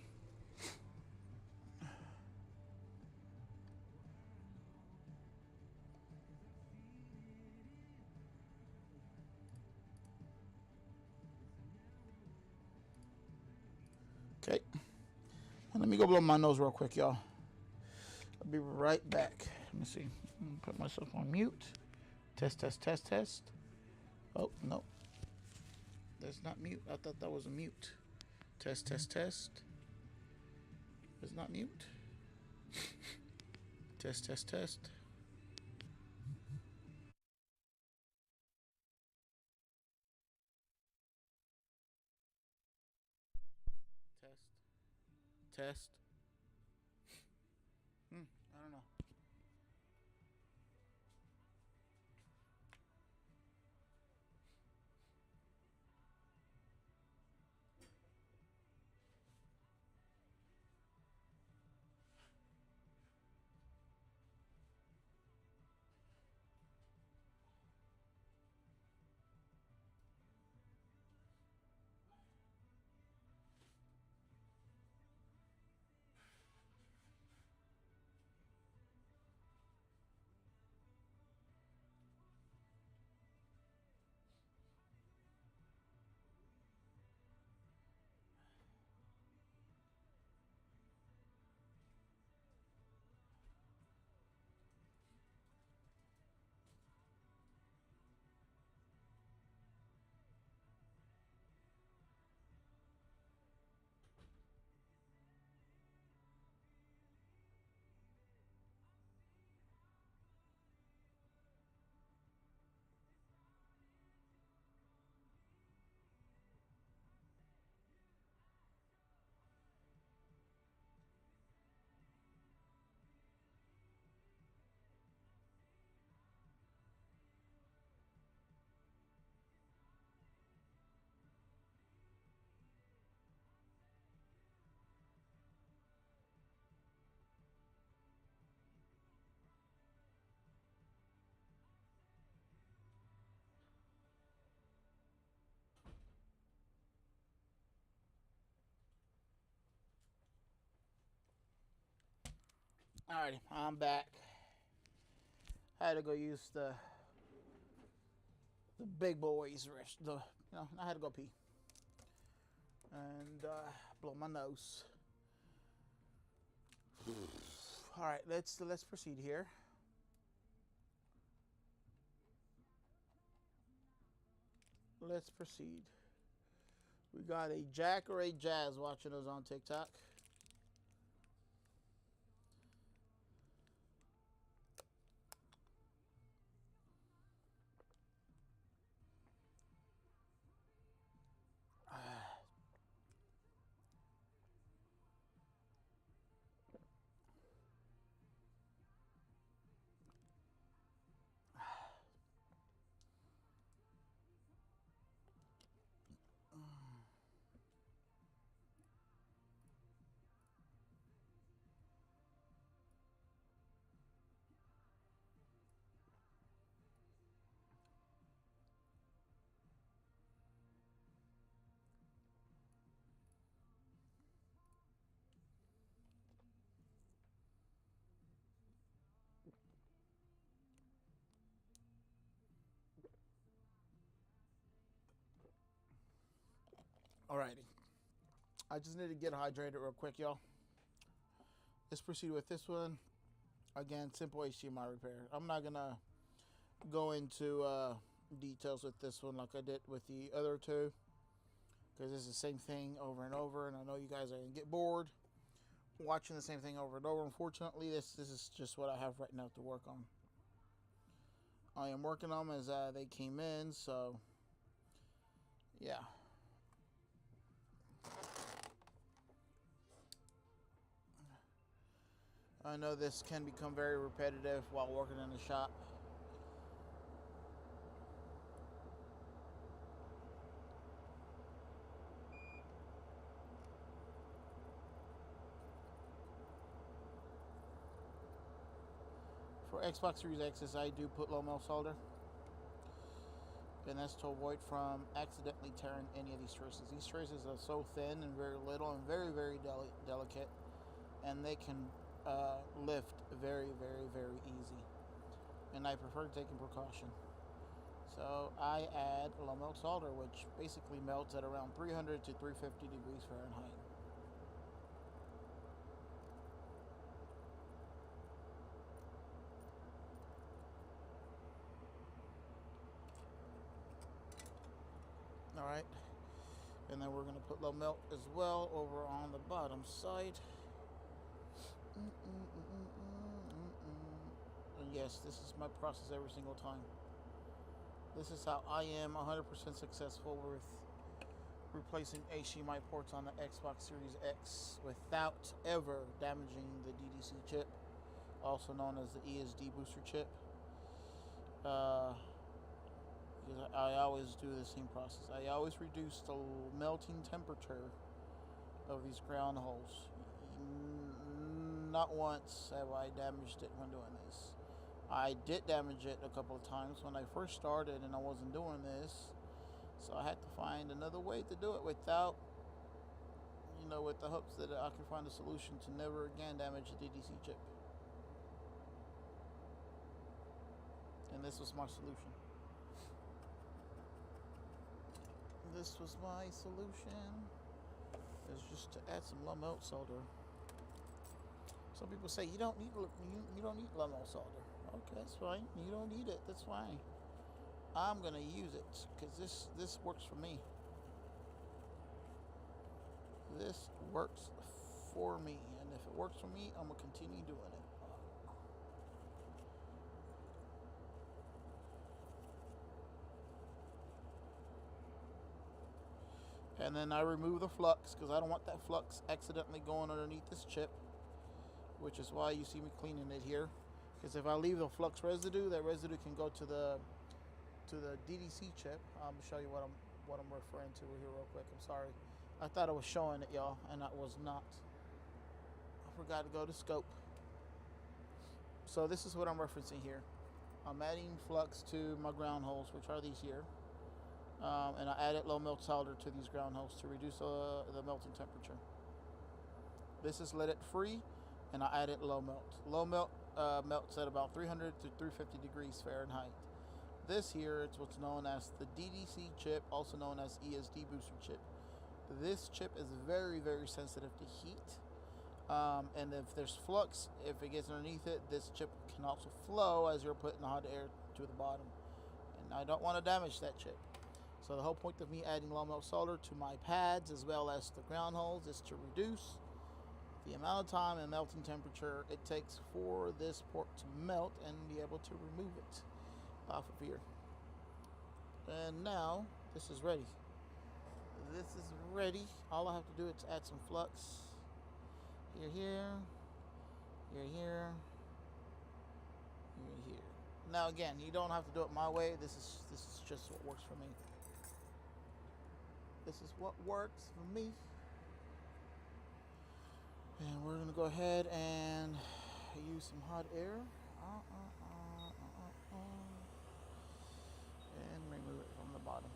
Okay. And let me go blow my nose real quick, y'all. I'll be right back. Let me see. Put myself on mute. Test, test, test, test. Oh, no. That's not mute. I thought that was a mute. Test, test, test. It's not mute. Test, test, test. Test. Test. I don't know. Alrighty, I'm back. I had to go use the big boys rest. I had to go pee and blow my nose. All right, let's proceed here. Let's proceed. We got a Jack or a Jazz watching us on TikTok. Alrighty. I just need to get hydrated real quick, y'all. Let's proceed with this one. Again, simple HDMI repair. I'm not gonna go into details with this one like I did with the other two, because it's the same thing over and over, and I know you guys are gonna get bored watching the same thing over and over. Unfortunately, this is just what I have right now to work on. I am working on them as they came in, so yeah. I know this can become very repetitive while working in the shop. For Xbox Series X's, I do put low melt solder, and that's to avoid from accidentally tearing any of these traces. These traces are so thin and very little and very, very delicate, and they can lift very, very, very easy. And I prefer taking precaution. So I add low melt solder, which basically melts at around 300 to 350 degrees Fahrenheit. All right, and then we're going to put low melt as well over on the bottom side. And yes, this is my process every single time. This is how I am 100% successful with replacing HDMI ports on the Xbox Series X without ever damaging the DDC chip, also known as the ESD booster chip. Because I always do the same process. I always reduce the melting temperature of these ground holes. Not once have I damaged it when doing this. I did damage it a couple of times when I first started and I wasn't doing this. So I had to find another way to do it without, with the hopes that I can find a solution to never again damage the DDC chip. And this was my solution. This was my solution. Is just to add some low melt solder. Some people say you don't need low melt solder. Okay, that's fine. You don't need it. That's fine. I'm gonna use it because this works for me. This works for me, and if it works for me, I'm gonna continue doing it. And then I remove the flux because I don't want that flux accidentally going underneath this chip, which is why you see me cleaning it here. Because if I leave the flux residue, that residue can go to the DDC chip. I'm gonna show you what I'm referring to here real quick. I'm sorry, I thought I was showing it, y'all, and I was not. I forgot to go to scope. So this is what I'm referencing here. I'm adding flux to my ground holes, which are these here. And I added low melt solder to these ground holes to reduce the melting temperature. This is leaded free, and I added low melt. Low melt melts at about 300 to 350 degrees Fahrenheit. This here is what's known as the DDC chip, also known as ESD booster chip. This chip is very, very sensitive to heat. And if there's flux, if it gets underneath it, this chip can also flow as you're putting hot air to the bottom. And I don't want to damage that chip. So the whole point of me adding low melt solder to my pads as well as the ground holes is to reduce the amount of time and melting temperature it takes for this port to melt and be able to remove it off of here. And now this is ready. This is ready. All I have to do is add some flux. You're here. You're here. You're here. Now again, you don't have to do it my way. This is just what works for me. This is what works for me. And we're gonna go ahead and use some hot air. And remove it from the bottom.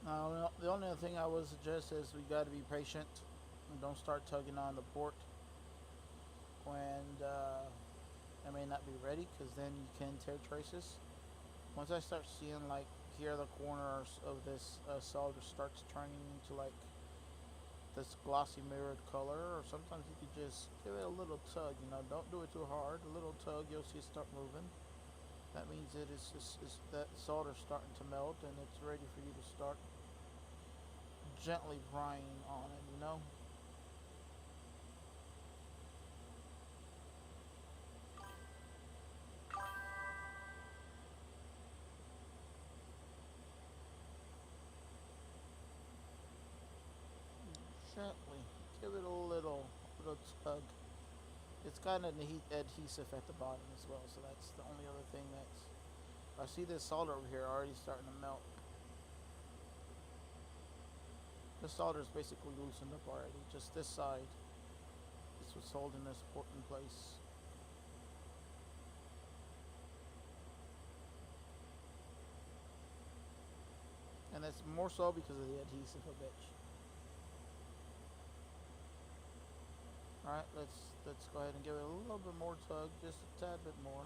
Now, the only other thing I would suggest is we got to be patient and don't start tugging on the port when I may not be ready, because then you can tear traces. Once I start seeing like here the corners of this solder starts turning into like this glossy mirrored color, or sometimes you could just give it a little tug, don't do it too hard. A little tug, you'll see it start moving. That means it is just that solder's starting to melt and it's ready for you to start gently prying on it. Gently give it a little tug. It's got an adhesive at the bottom as well, so that's the only other thing that's. I see this solder over here already starting to melt. This solder is basically loosened up already. Just this side. This was holding this port in place. And that's more so because of the adhesive a bit. Alright, let's go ahead and give it a little bit more tug, just a tad bit more.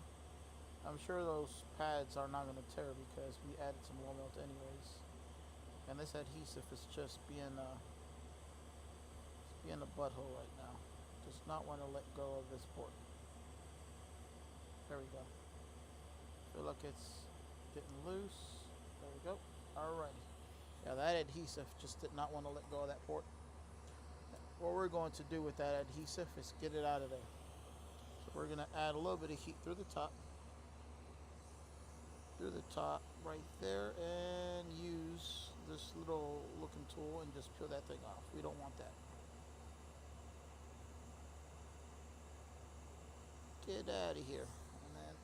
I'm sure those pads are not going to tear because we added some low melt anyways. And this adhesive is just being a butthole right now. Does not want to let go of this port. There we go. Feel like it's getting loose. There we go. Alrighty. Yeah, that adhesive just did not want to let go of that port. What we're going to do with that adhesive is get it out of there. So we're going to add a little bit of heat through the top. Right there, and use this little looking tool and just peel that thing off. We don't want that. Get out of here. And then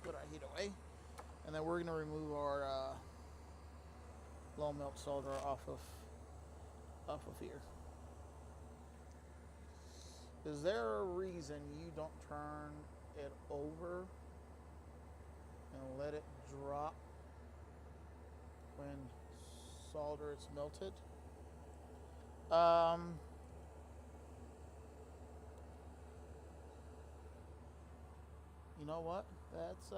put our heat away. And then we're going to remove our low melt solder off of here. Is there a reason you don't turn it over and let it drop when solder is melted? You know what? That's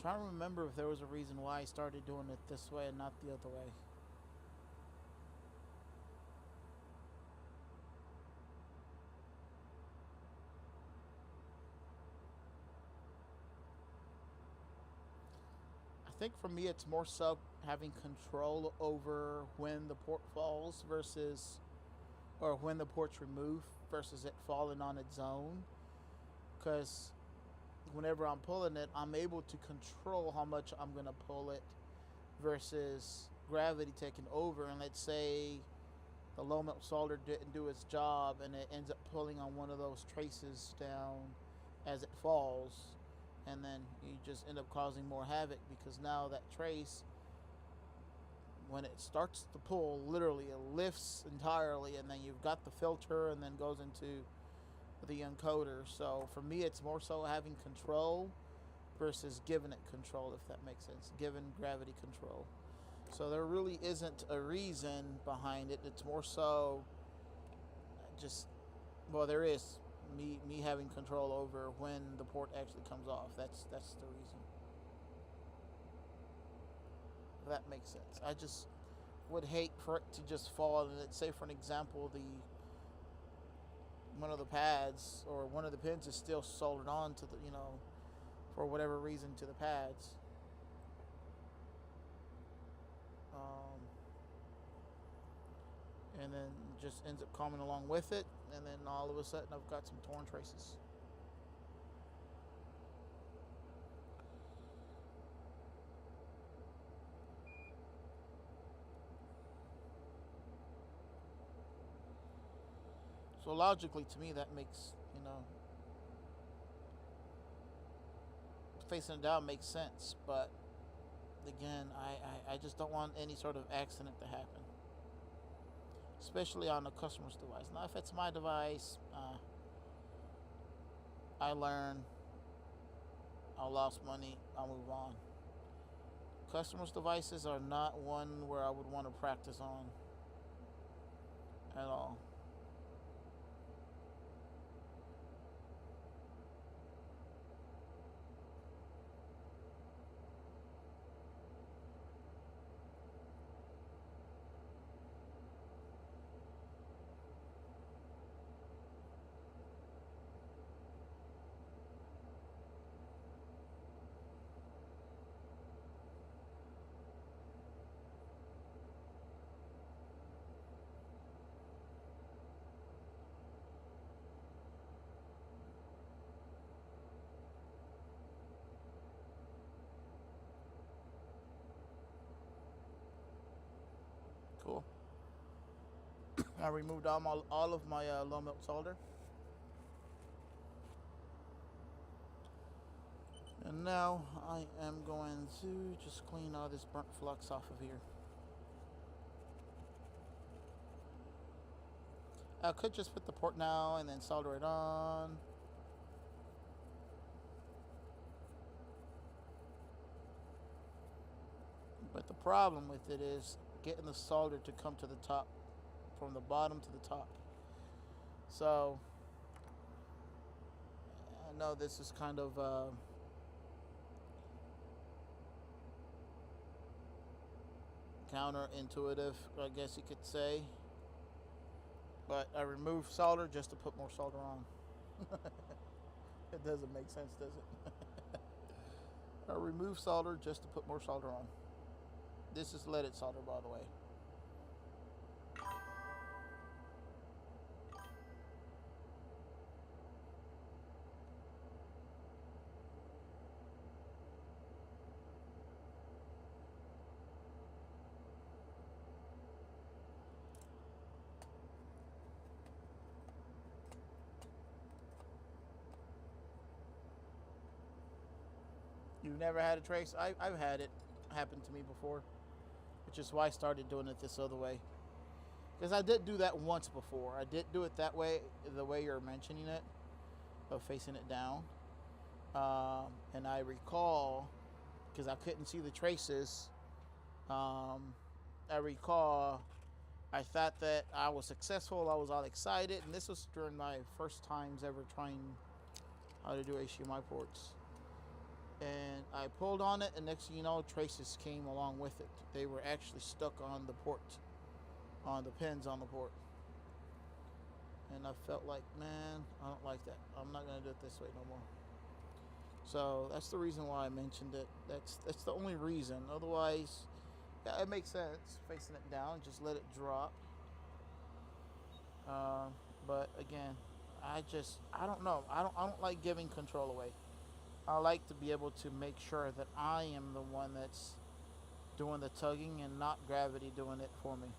trying to remember if there was a reason why I started doing it this way and not the other way. I think for me it's more so having control over when the port falls versus, or when the port's removed versus it falling on its own. Because whenever I'm pulling it, I'm able to control how much I'm going to pull it versus gravity taking over. And let's say the low melt solder didn't do its job and it ends up pulling on one of those traces down as it falls, and then you just end up causing more havoc because now that trace, when it starts to pull, literally it lifts entirely, and then you've got the filter and then goes into the encoder. So for me it's more so having control versus giving it control, if that makes sense. Giving gravity control. So there really isn't a reason behind it. It's more so just, well, there is me having control over when the port actually comes off. That's the reason. If that makes sense. I just would hate for it to just fall, and let's say for an example one of the pads or one of the pins is still soldered on to the, for whatever reason, to the pads. And then just ends up coming along with it, and then all of a sudden I've got some torn traces. So logically, to me, that makes, facing it down makes sense. But again, I just don't want any sort of accident to happen, especially on the customer's device. Now, if it's my device, I learn, I lost money, I'll move on. Customers' devices are not one where I would want to practice on at all. I removed all of my low melt solder. And now I am going to just clean all this burnt flux off of here. I could just put the port now and then solder it on. But the problem with it is getting the solder to come to the top, from the bottom to the top. So I know this is kind of counterintuitive, I guess you could say. But I removed solder just to put more solder on. It doesn't make sense, does it? I removed solder just to put more solder on. This is leaded solder, by the way. You've never had a trace? I've had it happen to me before, which is why I started doing it this other way. Because I did do that once before. I did do it that way, the way you're mentioning it, of facing it down. And I recall, because I couldn't see the traces, I recall I thought that I was successful. I was all excited. And this was during my first times ever trying how to do HDMI ports. And I pulled on it, and next thing you know, traces came along with it. They were actually stuck on the port, on the pins on the port. And I felt like, man, I don't like that. I'm not going to do it this way no more. So that's the reason why I mentioned it. That's the only reason. Otherwise, yeah, it makes sense. Facing it down, just let it drop. But again, I don't know. I don't like giving control away. I like to be able to make sure that I am the one that's doing the tugging and not gravity doing it for me.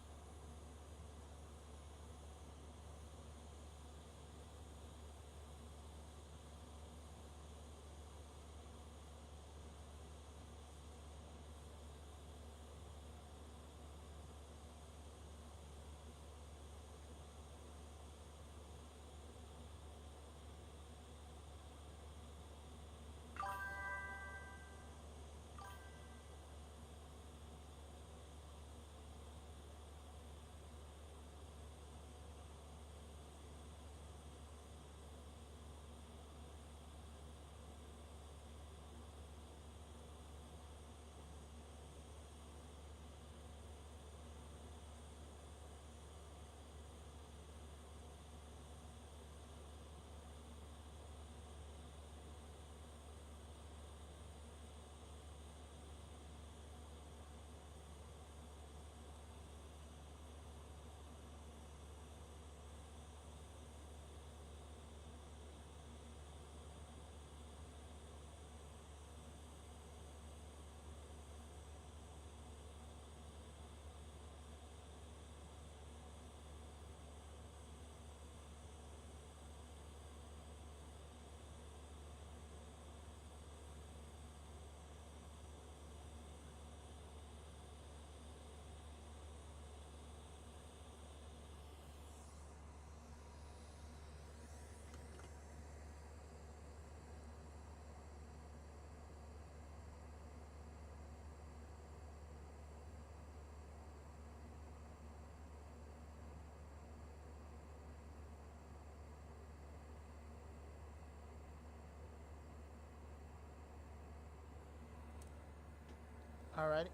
Alrighty,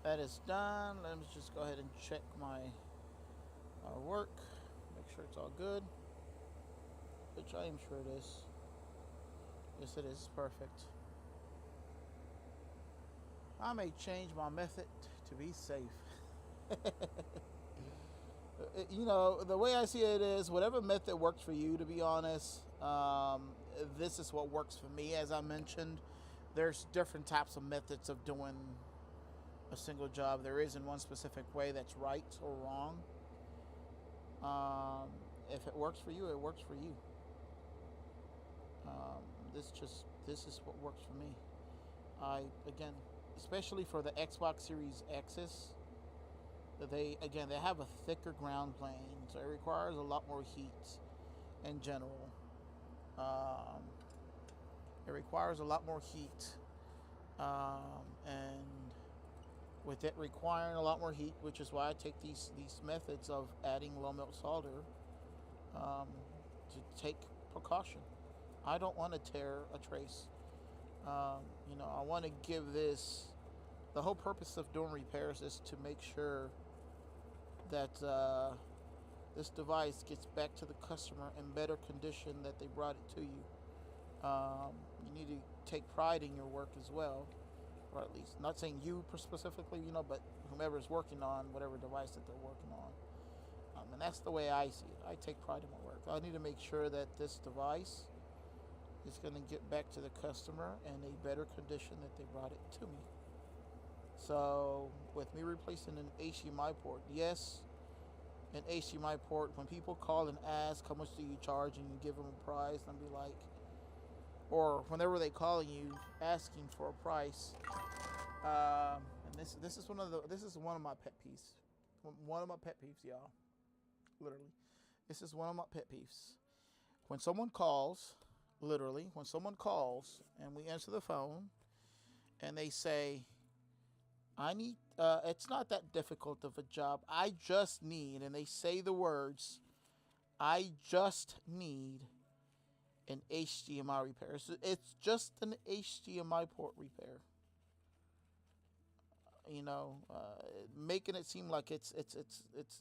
that is done. Let me just go ahead and check my work, make sure it's all good, which I am sure it is. Yes, it is. Perfect. I may change my method to be safe. You know, the way I see it is whatever method works for you, to be honest. This is what works for me. As I mentioned, there's different types of methods of doing a single job. There isn't one specific way that's right or wrong. If it works for you, it works for you. This is what works for me. Again, especially for the Xbox Series X's, they have a thicker ground plane, so it requires a lot more heat in general. It requires a lot more heat, and with it requiring a lot more heat, which is why I take these methods of adding low melt solder, to take precaution. I don't want to tear a trace. I want to give this. The whole purpose of doing repairs is to make sure that this device gets back to the customer in better condition that they brought it to you. You need to take pride in your work as well, or at least not saying you specifically, but whomever's working on whatever device that they're working on. And that's the way I see it. I take pride in my work. I need to make sure that this device is going to get back to the customer in a better condition that they brought it to me. So with me replacing an HDMI port, yes, an HDMI port, when people call and ask how much do you charge and you give them a price, and be like, or whenever they call you asking for a price, and this is one of my pet peeves. One of my pet peeves, y'all. Literally, this is one of my pet peeves. When someone calls, and we answer the phone, and they say, "I need," it's not that difficult of a job. I just need, and they say the words, "I just need an HDMI repair." It's just an HDMI port repair. Making it seem like it's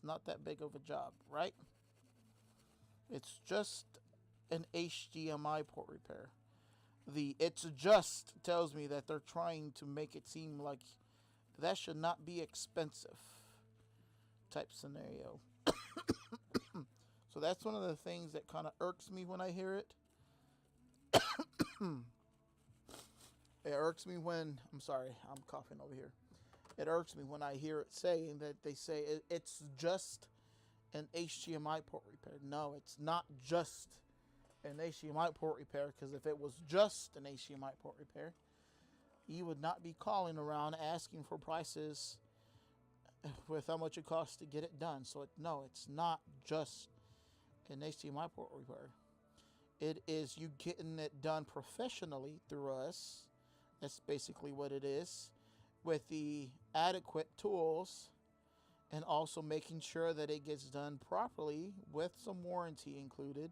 not that big of a job, right? It's just an HDMI port repair. The "it's just" tells me that they're trying to make it seem like that should not be expensive type scenario. So that's one of the things that kind of irks me when I hear it. It irks me when, I'm sorry, I'm coughing over here. It irks me when I hear it saying that they say it's just an HDMI port repair. No, it's not just an HDMI port repair, because if it was just an HDMI port repair, you would not be calling around asking for prices with how much it costs to get it done. So no, it's not just an HDMI port repair. It is you getting it done professionally through us. That's basically what it is, with the adequate tools, and also making sure that it gets done properly with some warranty included,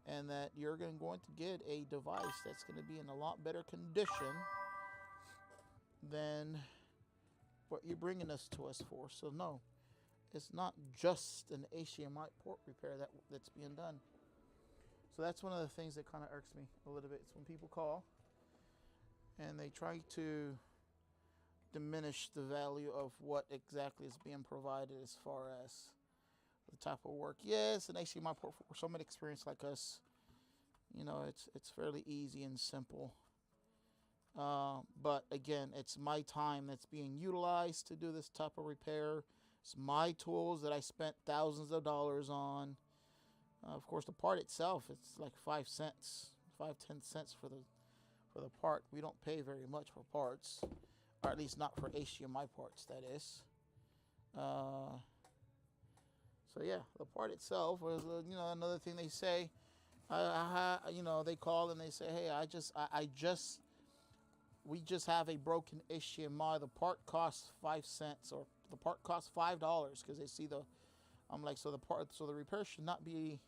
and that you're going to get a device that's going to be in a lot better condition than what you're bringing us to us for. So no, it's not just an HDMI port repair that's being done. So that's one of the things that kind of irks me a little bit. It's when people call and they try to diminish the value of what exactly is being provided as far as the type of work. Yes, an HDMI port for someone experienced like us, it's fairly easy and simple. But again, it's my time that's being utilized to do this type of repair. It's my tools that I spent thousands of dollars on. Of course, the part itself, it's like 10 cents for the part. We don't pay very much for parts, or at least not for HDMI parts, that is. So yeah, the part itself was, another thing they say. They call and they say, "Hey, we just have a broken HDMI. The part costs 5 cents, or the part costs $5," because they see the. I'm like, so the repair should not be,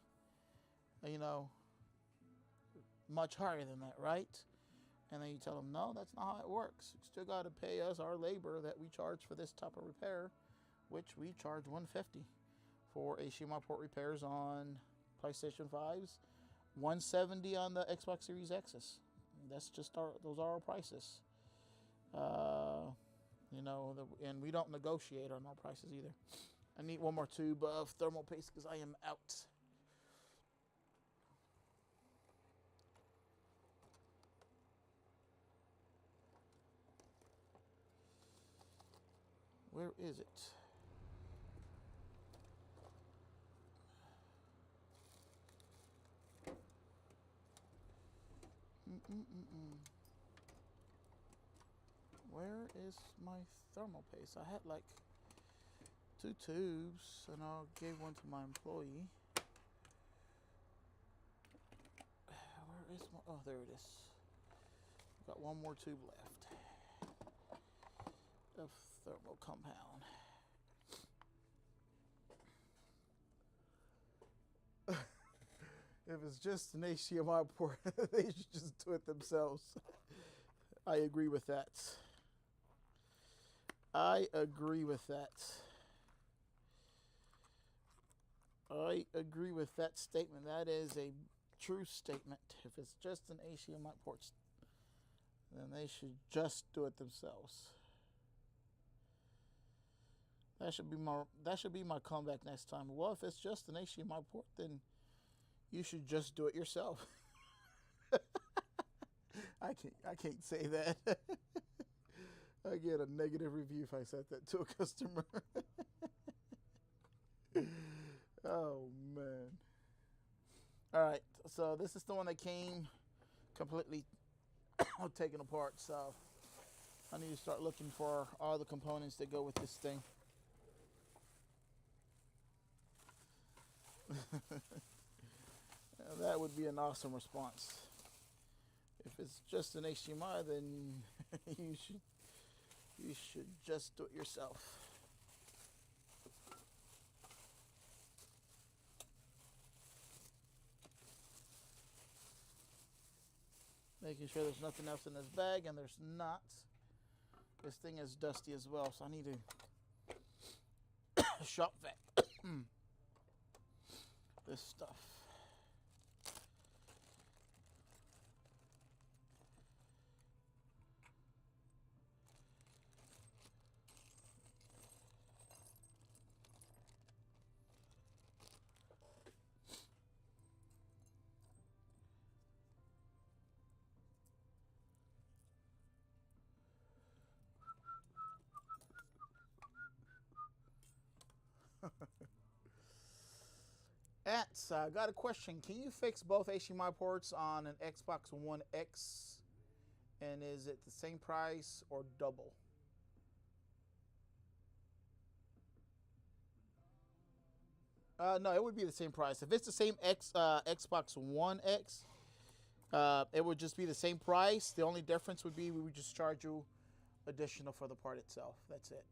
much higher than that, right? And then you tell them, no, that's not how it works. You still got to pay us our labor that we charge for this type of repair, which we charge $150 for HDMI port repairs on PlayStation 5s, $170 on the Xbox Series X's. That's just those are our prices. And we don't negotiate on our prices either. I need one more tube of thermal paste because I am out. Where is it? Where is my thermal paste? I had like 2 tubes, and I gave one to my employee. Where is my? Oh, there it is. Got one more tube left of thermal compound. If it's just an HDMI port, they should just do it themselves. I agree with that. I agree with that. I agree with that statement. That is a true statement. If it's just an HDMI port, then they should just do it themselves. That should be my comeback next time. Well, if it's just an HDMI port, then you should just do it yourself. I can't say that. I get a negative review if I said that to a customer. Oh man. All right, so this is the one that came completely taken apart, so I need to start looking for all the components that go with this thing. That would be an awesome response. If it's just an HDMI, then you should just do it yourself. Making sure there's nothing else in this bag, and there's not. This thing is dusty as well, so I need to shop vac this stuff. Ats, I got a question. Can you fix both HDMI ports on an Xbox One X? And is it the same price or double? No, it would be the same price. If it's the same Xbox One X, it would just be the same price. The only difference would be we would just charge you additional for the part itself. That's it.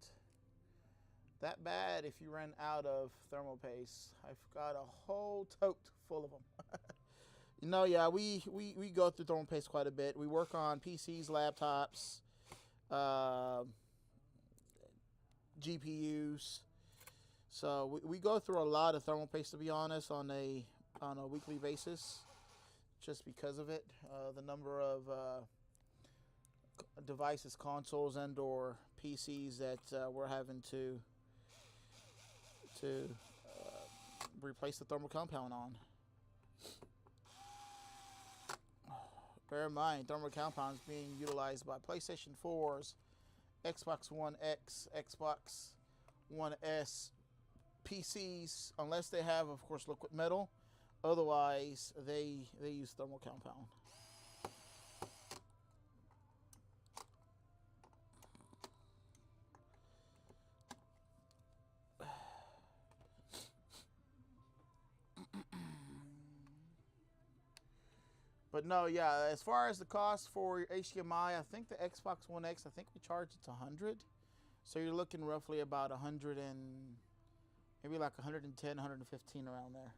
That bad if you run out of thermal paste. I've got a whole tote full of them. Yeah, we go through thermal paste quite a bit. We work on PCs, laptops, GPUs. So we go through a lot of thermal paste, to be honest, on a weekly basis, just because of it. The number of devices, consoles, and/or PCs that we're having to replace the thermal compound on. Bear in mind, thermal compound is being utilized by PlayStation 4s, Xbox One X, Xbox One S, PCs, unless they have, of course, liquid metal. Otherwise, they use thermal compound. But no, yeah, as far as the cost for HDMI, I think the Xbox One X, I think we charge it 100. So you're looking roughly about 100 and maybe like 110, 115 around there.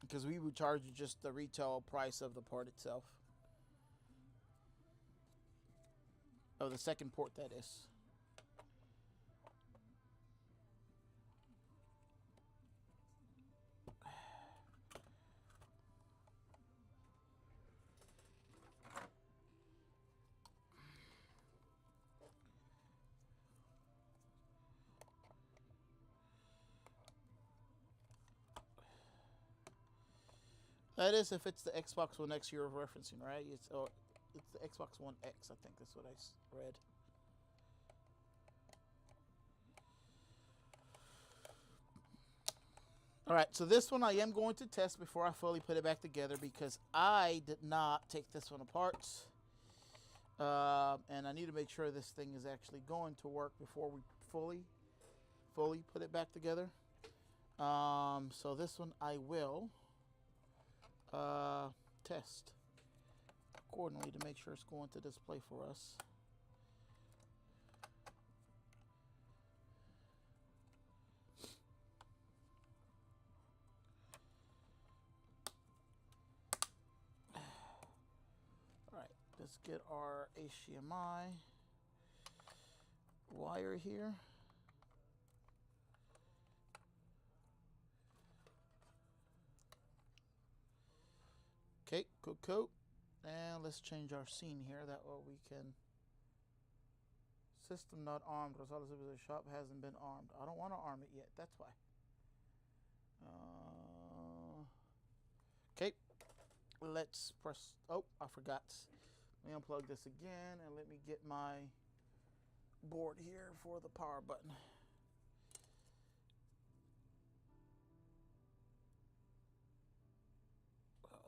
Because we would charge you just the retail price of the part itself. Of the second port, that is. That is if it's the Xbox One X you're referencing, right? It's the Xbox One X, I think that's what I read. All right, so this one I am going to test before I fully put it back together because I did not take this one apart. And I need to make sure this thing is actually going to work before we fully put it back together. So this one I will test accordingly to make sure it's going to display for us. Alright, let's get our HDMI wire here. Okay, cool. And let's change our scene here. That way we can. System not armed. Rosales of the shop hasn't been armed. I don't want to arm it yet. That's why. Okay. Let's press. Oh, I forgot. Let me unplug this again and let me get my board here for the power button.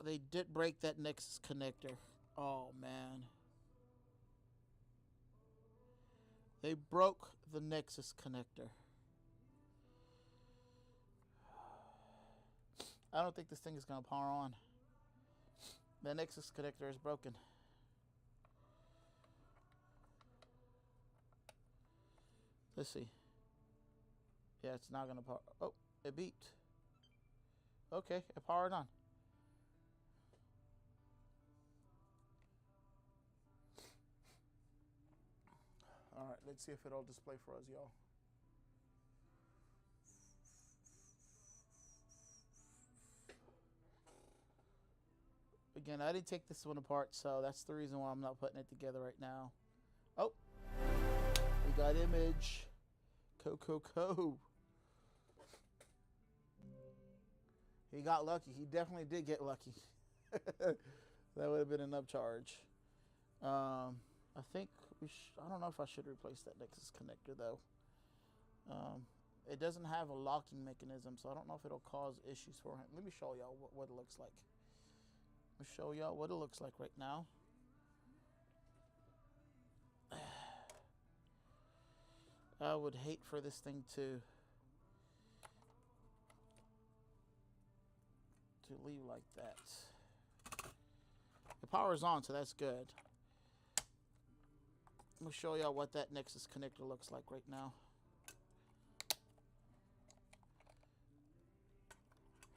They did break that Nexus connector. Oh, man. They broke the Nexus connector. I don't think this thing is going to power on. The Nexus connector is broken. Let's see. Yeah, it's not going to power. Oh, it beeped. Okay, it powered on. All right, let's see if it'll display for us, y'all. Again, I didn't take this one apart, so that's the reason why I'm not putting it together right now. Oh, we got image. Co. He got lucky. He definitely did get lucky. That would have been an upcharge. I think I don't know if I should replace that Nexus connector though. It doesn't have a locking mechanism, so I don't know if it'll cause issues for him. Let me show y'all what it looks like. Let me show y'all what it looks like right now. I would hate for this thing to leave like that. The power's on, so that's good. I'm going to show y'all what that Nexus connector looks like right now.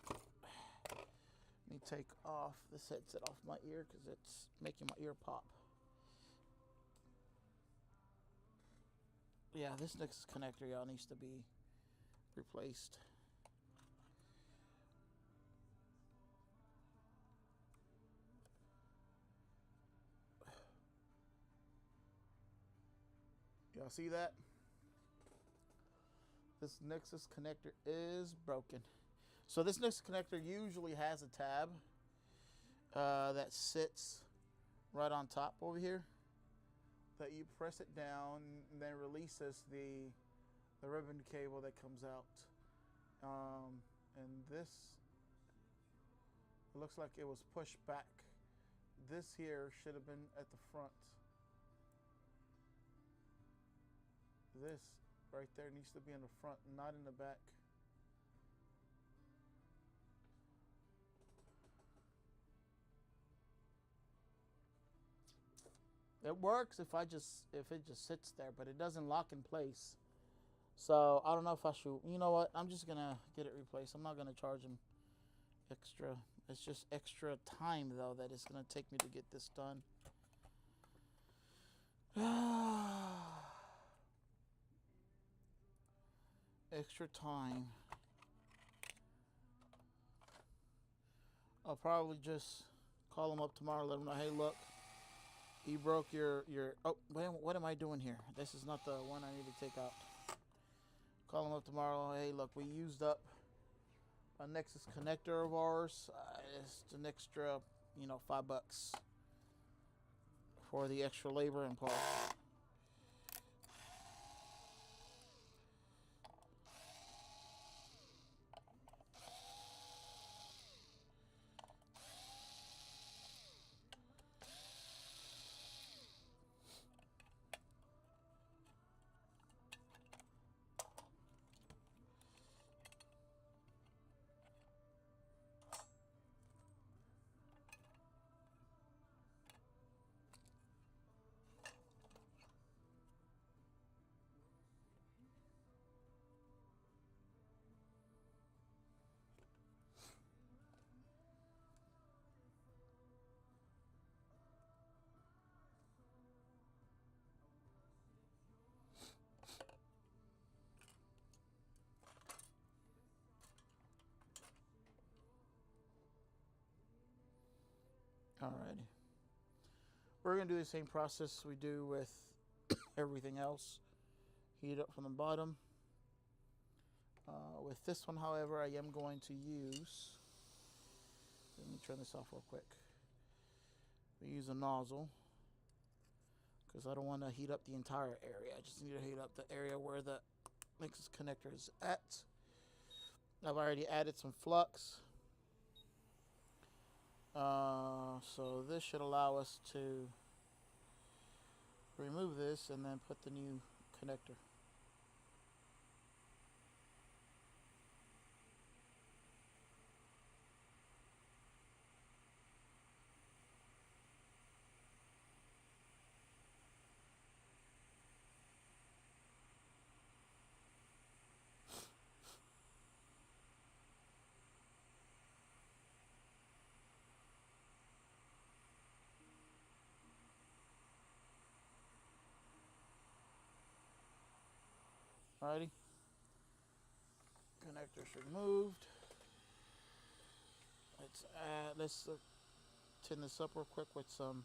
Let me take off this headset off my ear because it's making my ear pop. Yeah, this Nexus connector, y'all, needs to be replaced. Y'all see that? This Nexus connector is broken. So this Nexus connector usually has a tab that sits right on top over here. That you press it down and then releases the ribbon cable that comes out. And this, it looks like it was pushed back. This here should have been at the front. This right there needs to be in the front, not in the back. It works if it just sits there, but it doesn't lock in place. So I don't know if I should. You know what? I'm just gonna get it replaced. I'm not gonna charge him extra. It's just extra time though that it's gonna take me to get this done. Extra time. I'll probably just call him up tomorrow, let him know, hey, look, you broke your oh, what am I doing here? This is not the one I need to take out. Call him up tomorrow, hey, look, we used up a Nexus connector of ours. It's an extra, $5 for the extra labor and parts. Alrighty. We're going to do the same process we do with everything else. Heat it up from the bottom. With this one, however, I am going to use, let me turn this off real quick. We use a nozzle because I don't want to heat up the entire area. I just need to heat up the area where the Nexus connector is at. I've already added some flux. So this should allow us to remove this and then put the new connector. Alrighty. Connector's removed. Let's tin this up real quick with some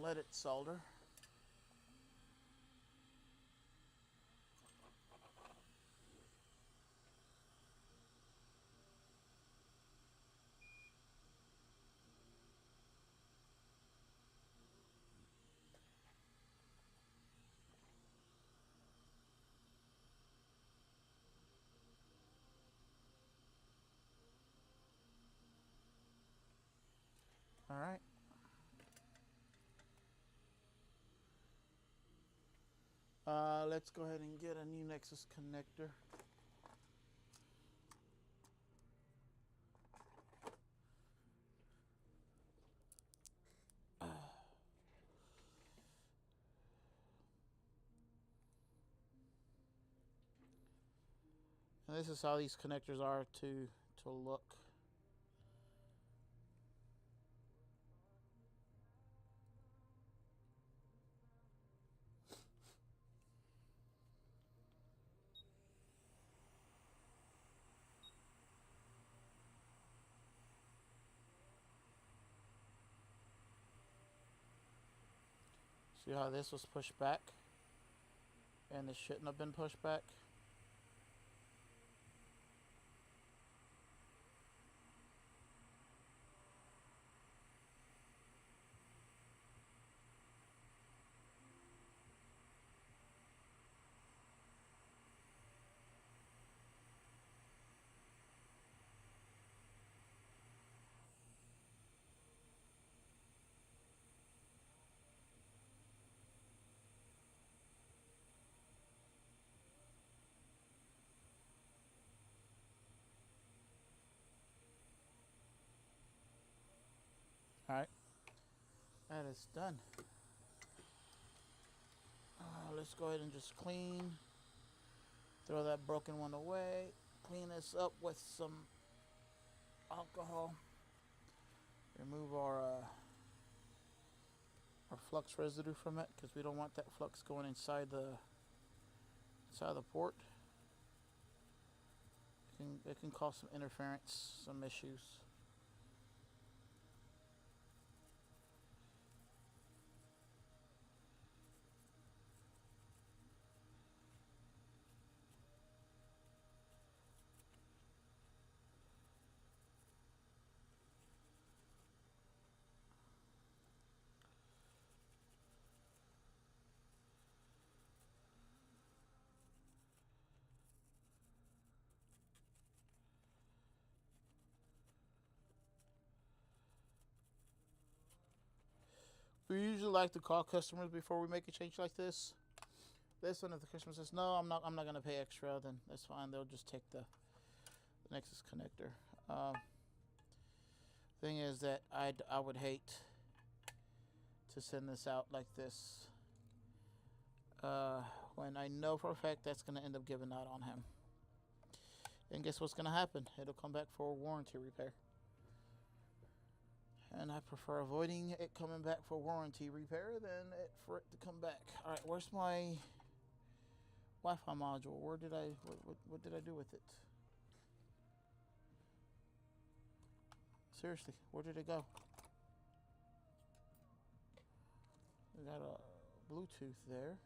leaded solder. All right. Let's go ahead and get a new Nexus connector. And this is how these connectors are to look. See how this was pushed back and this shouldn't have been pushed back? All right, that is done. Let's go ahead and just throw that broken one away, clean this up with some alcohol, remove our flux residue from it because we don't want that flux going inside the port. It can cause some interference, some issues. We usually like to call customers before we make a change like this. This one, if the customer says no, I'm not going to pay extra, then that's fine. They'll just take the Nexus connector. Thing is that I would hate to send this out like this when I know for a fact that's going to end up giving out on him. And guess what's going to happen? It'll come back for a warranty repair. And I prefer avoiding it coming back for warranty repair than for it to come back. All right, where's my Wi-Fi module? What did I do with it? Seriously, where did it go? We got a Bluetooth there.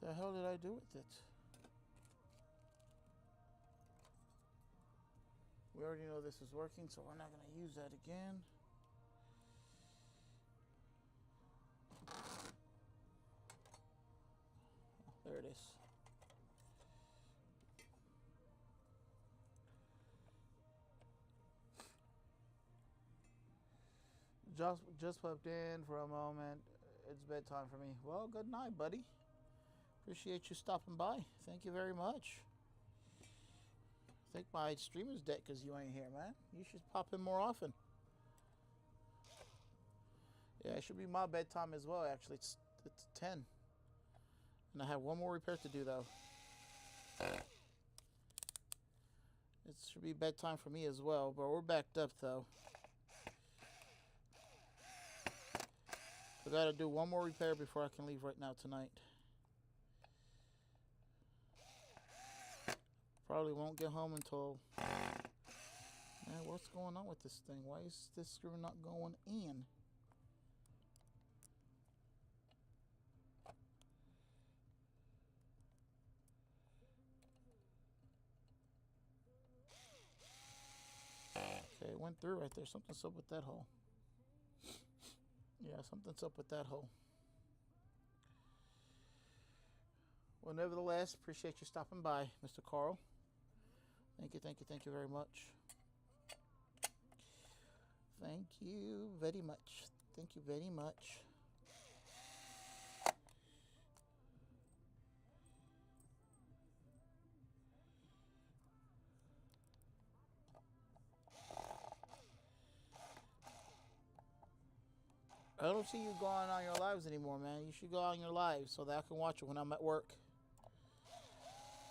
What the hell did I do with it? We already know this is working, so we're not going to use that again. Oh, there it is. Just popped in for a moment. It's bedtime for me. Well, good night, buddy. Appreciate you stopping by. Thank you very much. I think my stream is dead because you ain't here, man. You should pop in more often. Yeah, it should be my bedtime as well, actually. It's 10. And I have one more repair to do, though. It should be bedtime for me as well, but we're backed up, though. I gotta do one more repair before I can leave right now tonight. Probably won't get home until... Man, what's going on with this thing? Why is this screw not going in? Okay, it went through right there. Something's up with that hole. Yeah, something's up with that hole. Well, nevertheless, appreciate you stopping by, Mr. Carl. Thank you very much. Thank you very much. Thank you very much. I don't see you going on your lives anymore, man. You should go on your lives so that I can watch it when I'm at work.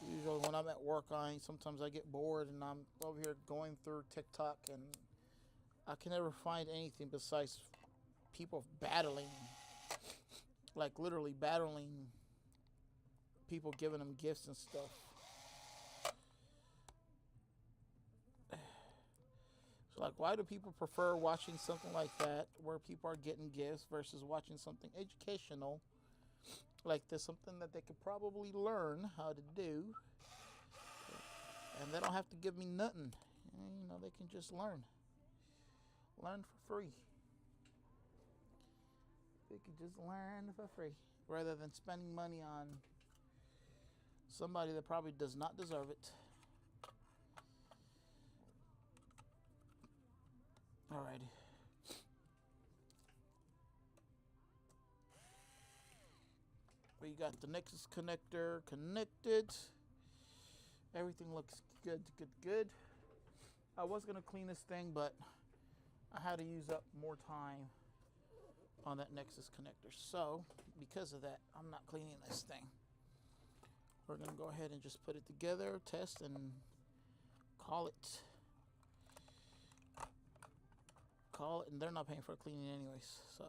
Usually when I'm at work, sometimes I get bored and I'm over here going through TikTok and I can never find anything besides people battling, like literally battling people, giving them gifts and stuff. So like, why do people prefer watching something like that where people are getting gifts versus watching something educational like this, something that they could probably learn how to do, and they don't have to give me nothing. You know, they can just learn for free. They can just learn for free rather than spending money on somebody that probably does not deserve it. Alrighty. We got the Nexus connector connected. Everything looks good. I was gonna clean this thing, but I had to use up more time on that Nexus connector. So, because of that, I'm not cleaning this thing. We're gonna go ahead and just put it together, test, and call it. And they're not paying for cleaning anyways, so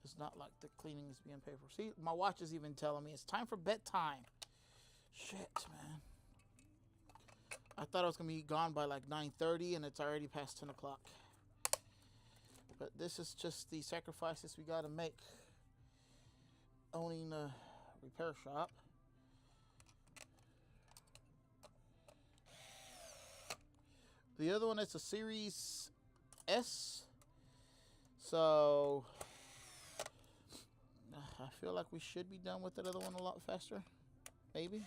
it's not like the cleaning is being paid for. See, my watch is even telling me it's time for bedtime. Shit, man. I thought I was gonna be gone by like 9:30 and it's already past 10 o'clock. But this is just the sacrifices we gotta make owning a repair shop. The other one is a Series S. So I feel like we should be done with that other one a lot faster. Maybe.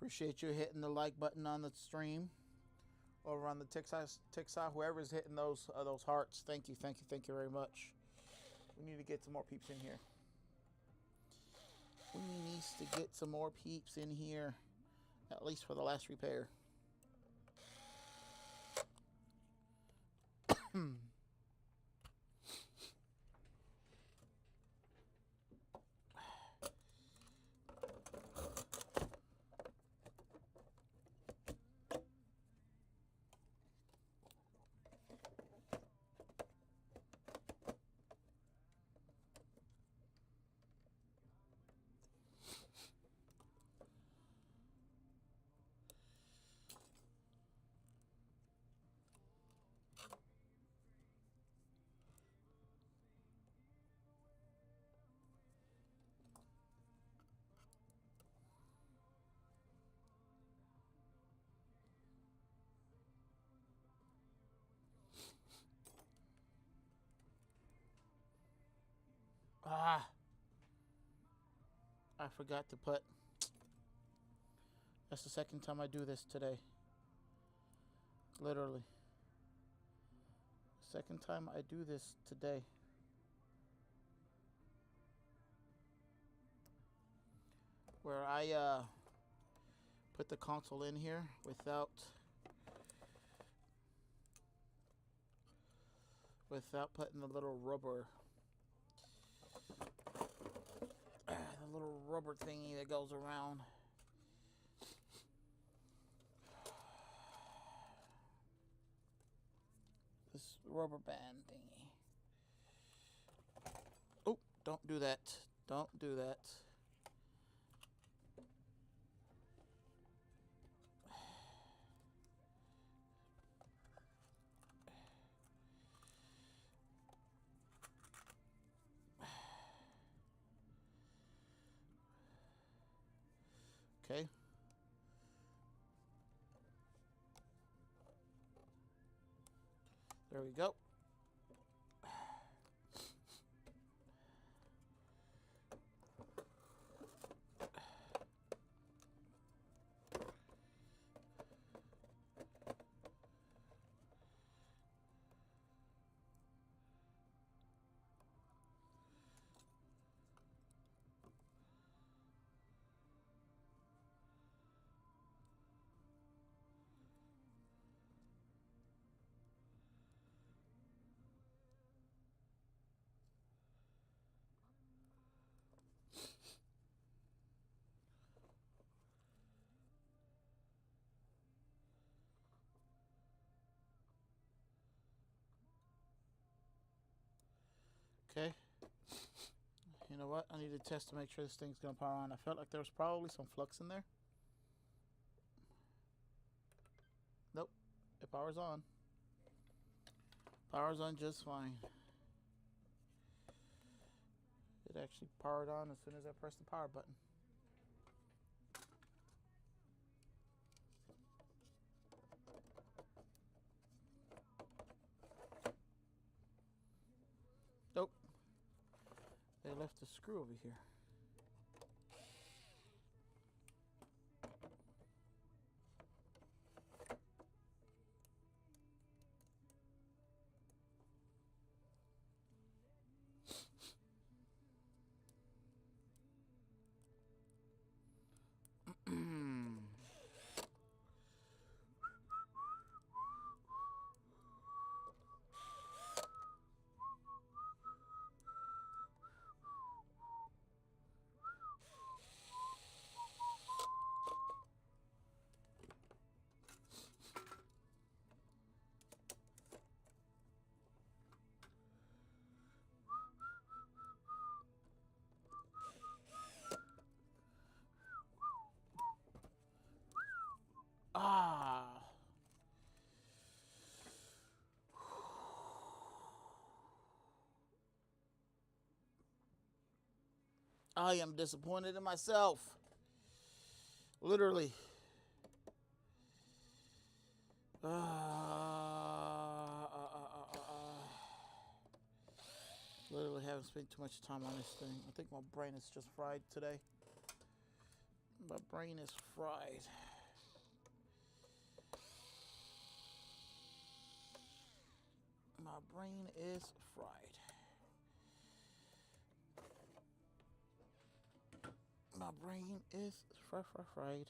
Appreciate you hitting the like button on the stream. Over on the TikTok, whoever's hitting those hearts, thank you very much. We need to get some more peeps in here. We need to get some more peeps in here, at least for the last repair. I forgot to put. That's the second time I do this today. Literally. Second time I do this today. Where I put the console in here without putting the little rubber thingy that goes around. This rubber band thingy. Oh, don't do that. Don't do that. Okay. There we go. Okay. You know what? I need to test to make sure this thing's going to power on. I felt like there was probably some flux in there. Nope. It powers on. Powers on just fine. It actually powered on as soon as I pressed the power button. Nope. They left the screw over here. Ah. I am disappointed in myself. Literally. Literally haven't spent too much time on this thing. I think my brain is just fried today. My brain is fried. My brain is fried. My brain is fried.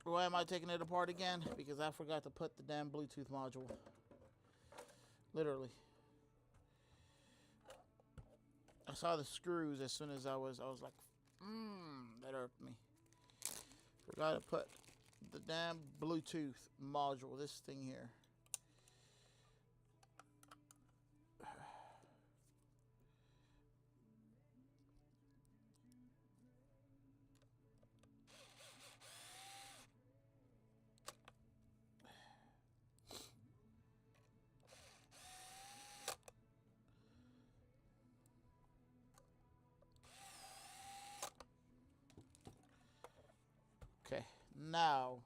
Why am I taking it apart again? Because I forgot to put the damn Bluetooth module. Literally. I saw the screws as soon as I was like, that irked me. Forgot to put the damn Bluetooth module, this thing here. Okay, now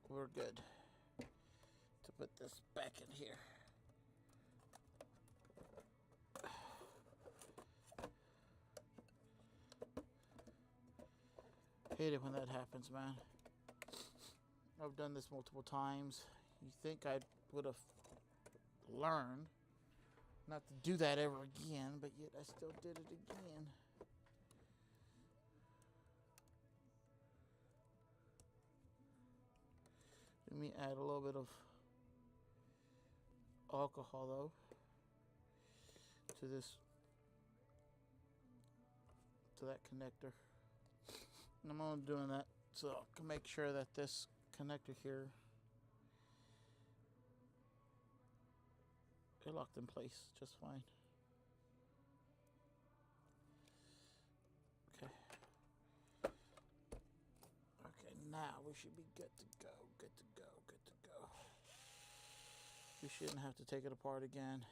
we're good to put this back in here. Hate it when that happens, man. I've done this multiple times. You think I would have learned not to do that ever again, but yet I still did it again. Let me add a little bit of alcohol though to that connector. And I'm only doing that so I can make sure that this connector here is locked in place just fine. Okay. Okay, now we should be good to go, good to go, good to go. We shouldn't have to take it apart again.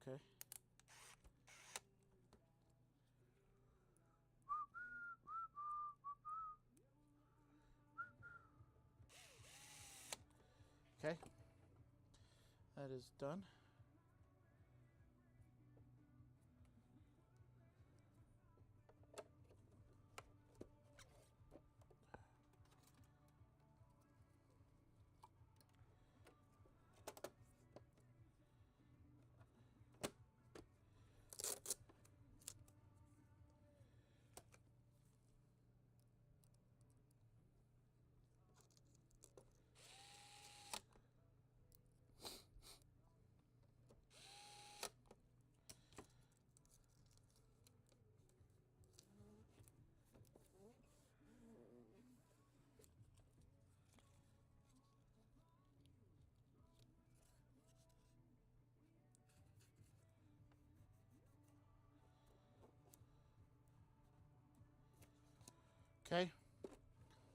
Okay. Okay. That is done. Okay,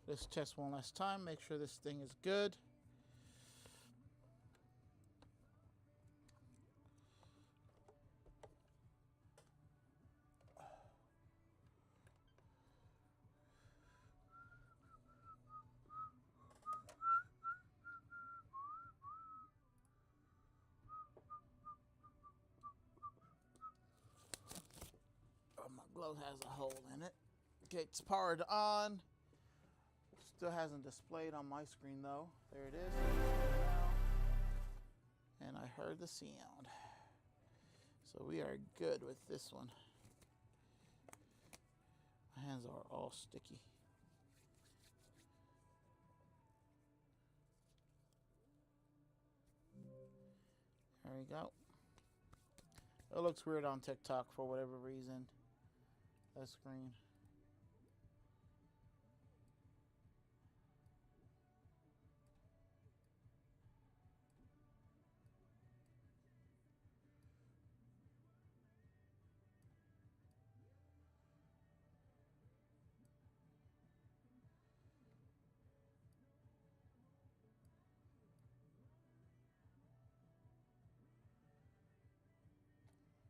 let's test one last time, make sure this thing is good. Oh, my glove has a hole in it. Okay, it's powered on. Still hasn't displayed on my screen though. There it is. heard the sound. So we are good with this one. My hands are all sticky. There we go. It looks weird on TikTok for whatever reason. That screen.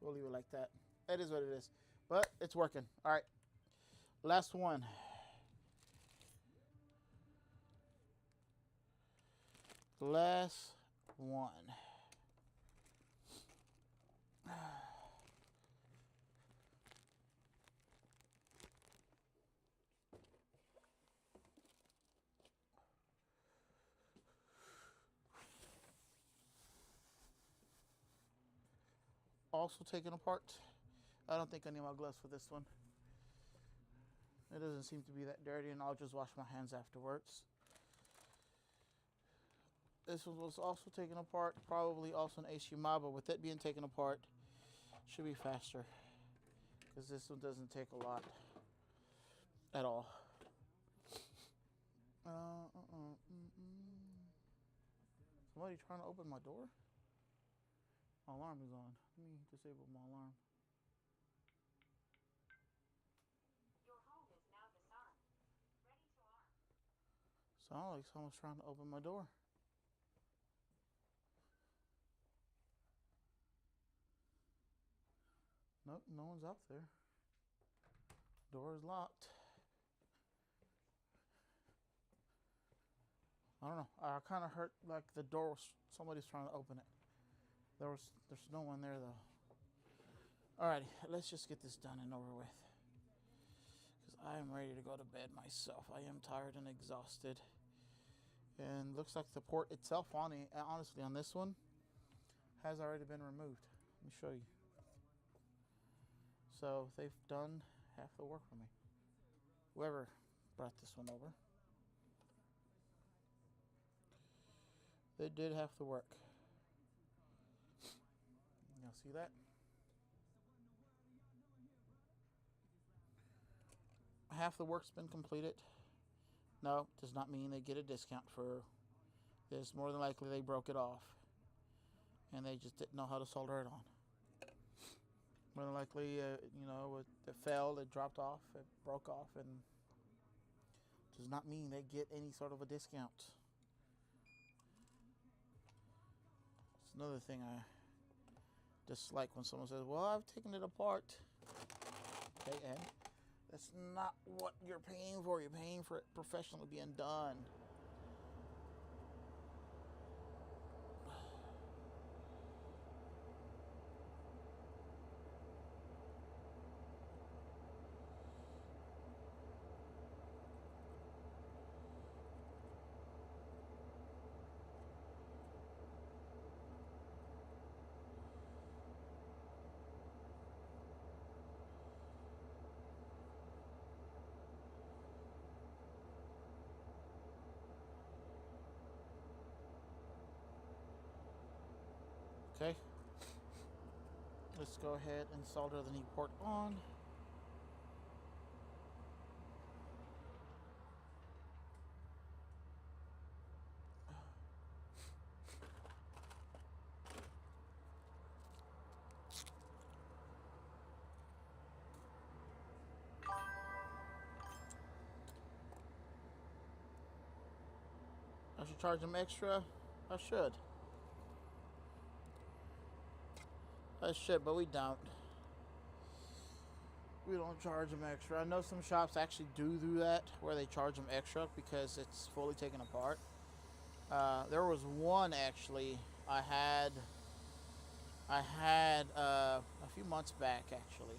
We'll leave it like that. It is what it is. But it's working. All right. Last one. Last one. Also taken apart. I don't think I need my gloves for this one. It doesn't seem to be that dirty, and I'll just wash my hands afterwards. This one was also taken apart, probably also an Ephriham Ave, but with it being taken apart, should be faster. Because this one doesn't take a lot at all. Somebody trying to open my door? My alarm is on. Let me disable my alarm. Your home is now disarmed. Ready to arm. Sounds like someone's trying to open my door. Nope, no one's out there. Door is locked. I don't know. I kind of heard like the door was, somebody's trying to open it. There's no one there though. Alrighty, let's just get this done and over with. Because I am ready to go to bed myself. I am tired and exhausted. And looks like the port itself, honestly, on this one, has already been removed. Let me show you. So they've done half the work for me. Whoever brought this one over. They did half the work. Y'all see that? Half the work's been completed. No, does not mean they get a discount for this. More than likely they broke it off. And they just didn't know how to solder it on. More than likely, it failed, it dropped off, it broke off, and does not mean they get any sort of a discount. It's another thing I dislike when someone says, well, I've taken it apart. Okay, and that's not what you're paying for. You're paying for it professionally being done. Okay, let's go ahead and solder the knee port on. I should charge them extra. I should, but we don't. We don't charge them extra. I know some shops actually do that, where they charge them extra because it's fully taken apart. There was one actually I had a few months back actually,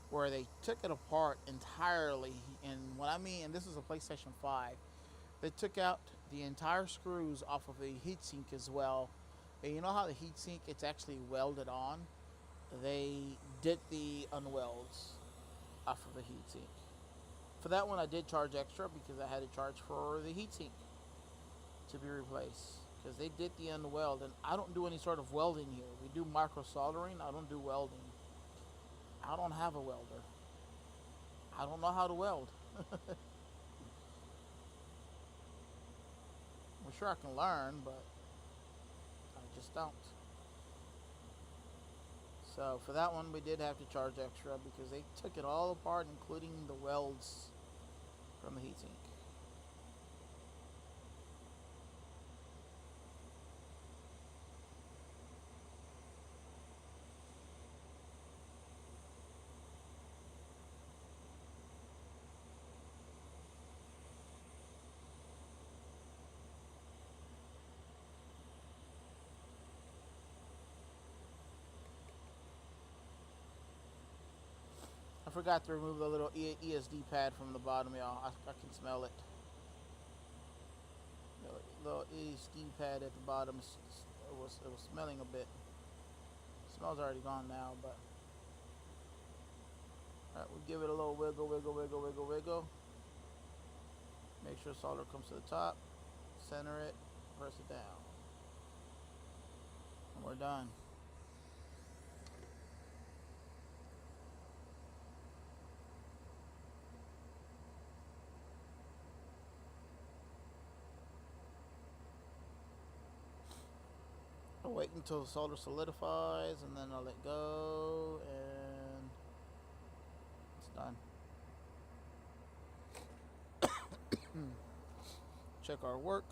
where they took it apart entirely. And what I mean, and this is a PlayStation 5, they took out the entire screws off of the heatsink as well, And you know how the heatsink, it's actually welded on? They did the unwelds off of the heatsink. For that one, I did charge extra because I had to charge for the heatsink to be replaced. Because they did the unweld, and I don't do any sort of welding here. We do micro soldering. I don't do welding. I don't have a welder. I don't know how to weld. I'm sure I can learn, but I just don't. So for that one, we did have to charge extra because they took it all apart, including the welds from the heatsink. I forgot to remove the little ESD pad from the bottom, y'all. I can smell it. The little ESD pad at the bottom, it was smelling a bit. The smell's already gone now, but alright, we'll give it a little wiggle, wiggle, wiggle, wiggle, wiggle. Make sure solder comes to the top. Center it, press it down. And we're done. I'll wait until the solder solidifies and then I'll let go and it's done. Check our work.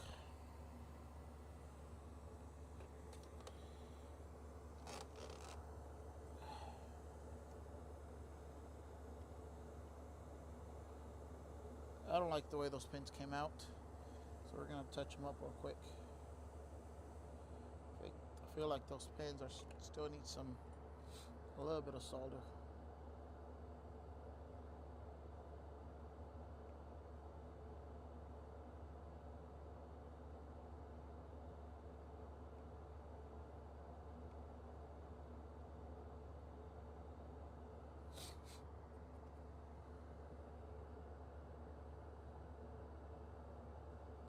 I don't like the way those pins came out, so we're gonna touch them up real quick. I feel like those pins still need a little bit of solder.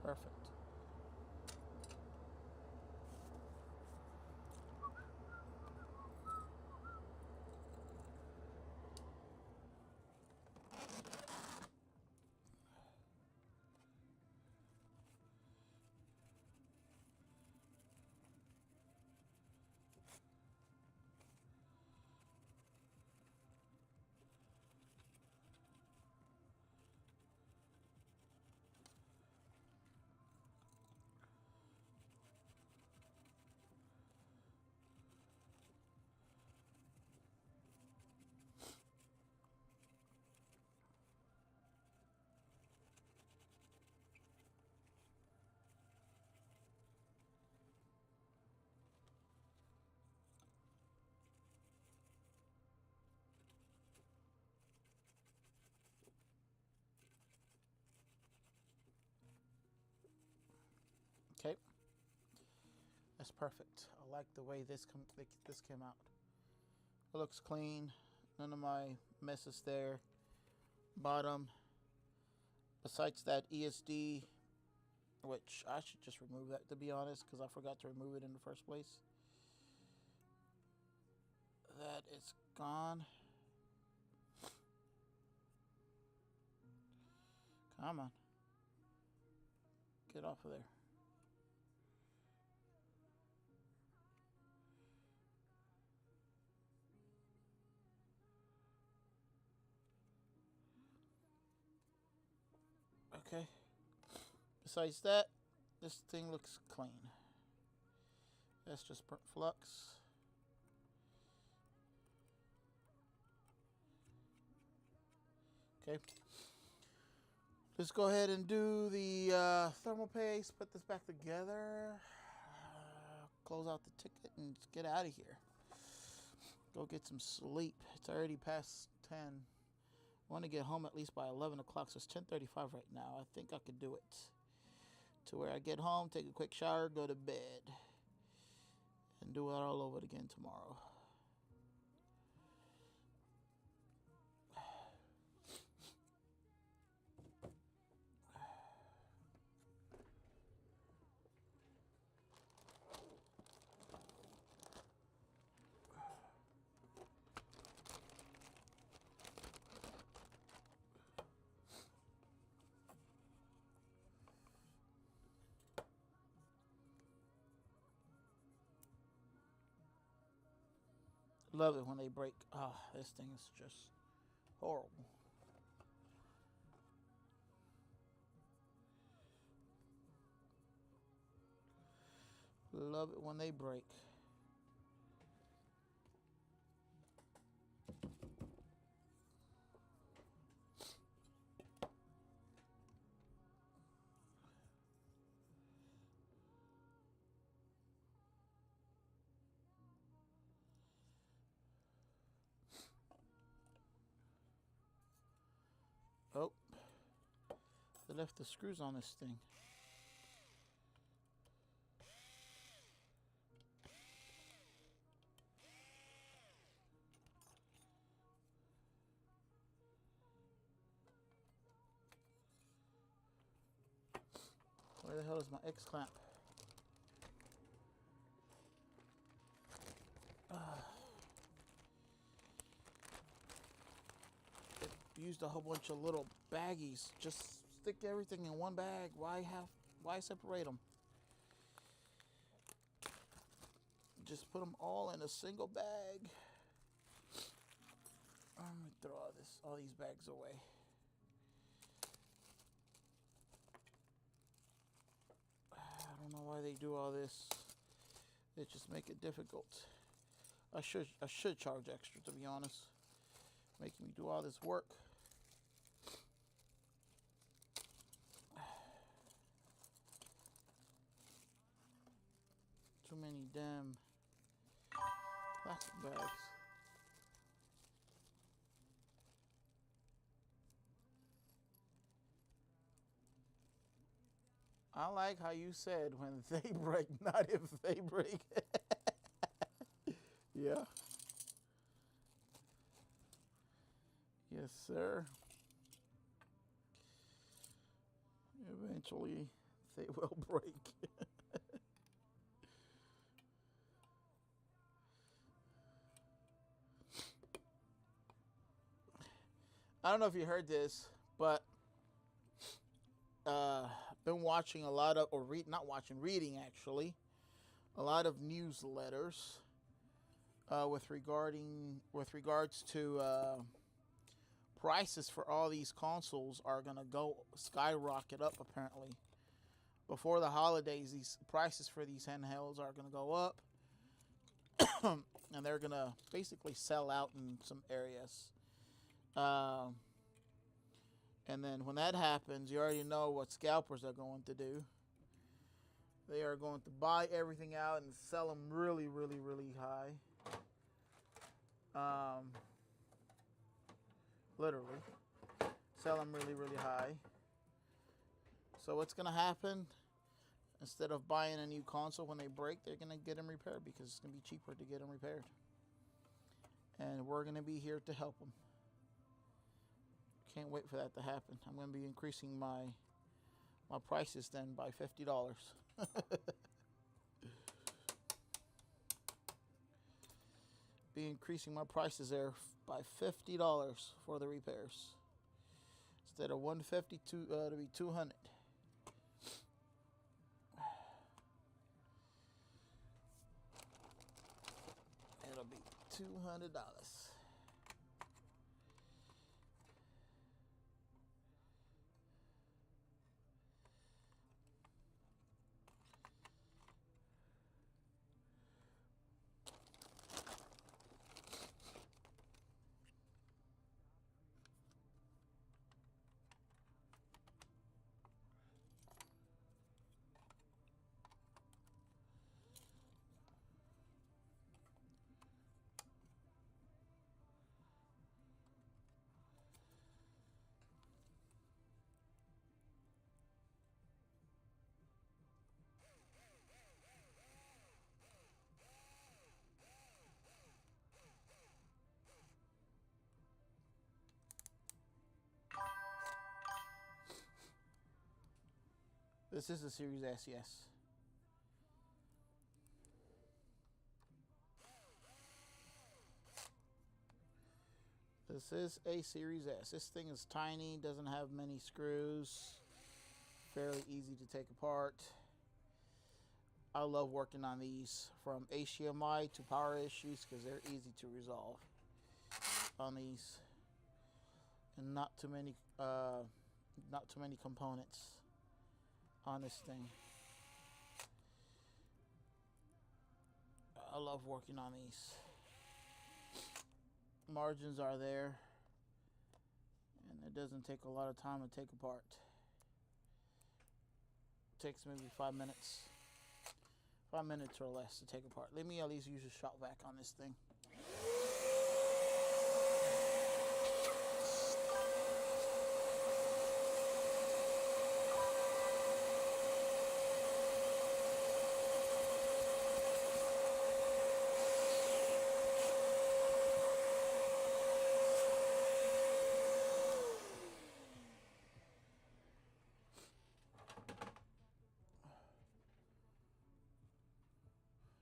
Perfect. Okay, that's perfect. I like the way this came out. It looks clean. None of my messes there. Bottom. Besides that ESD, which I should just remove that, to be honest, because I forgot to remove it in the first place. That is gone. Come on. Get off of there. Okay. Besides that, this thing looks clean. That's just burnt flux. Okay. Let's go ahead and do the thermal paste. Put this back together. Close out the ticket and get out of here. Go get some sleep. It's already past 10. I want to get home at least by 11 o'clock, so it's 10:35 right now. I think I could do it. To where I get home, take a quick shower, go to bed. and do it all over again tomorrow. Love it when they break. Ah, this thing is just horrible. Love it when they break. Oh, they left the screws on this thing. Where the hell is my X clamp? Used a whole bunch of little baggies. Just stick everything in one bag. Why separate them? Just put them all in a single bag. I'm gonna throw all these bags away. I don't know why they do all this. They just make it difficult. I should charge extra, to be honest. Making me do all this work. Too many damn plastic bags. I like how you said when they break, not if they break. Yeah. Yes, sir. Eventually, they will break. I don't know if you heard this, but been watching a lot of, or reading actually, a lot of newsletters with regards to prices for all these consoles are gonna go skyrocket up. Apparently, before the holidays, these prices for these handhelds are gonna go up, and they're gonna basically sell out in some areas. And then when that happens, you already know what scalpers are going to do. They are going to buy everything out and sell them really, really, really high. Literally. Sell them really, really high. So what's going to happen? Instead of buying a new console when they break, they're going to get them repaired because it's going to be cheaper to get them repaired. And we're going to be here to help them. Can't wait for that to happen. I'm going to be increasing my prices then by $50. Be increasing my prices there by $50 for the repairs. Instead of $150 to be $200. It'll be $200. This is a Series S, yes. This is a Series S. This thing is tiny, doesn't have many screws, fairly easy to take apart. I love working on these from HDMI to power issues because they're easy to resolve on these, and not too many components on this thing. I love working on these. Margins are there, and it doesn't take a lot of time to take apart. It takes maybe 5 minutes. 5 minutes or less to take apart. Let me at least use a shop vac on this thing.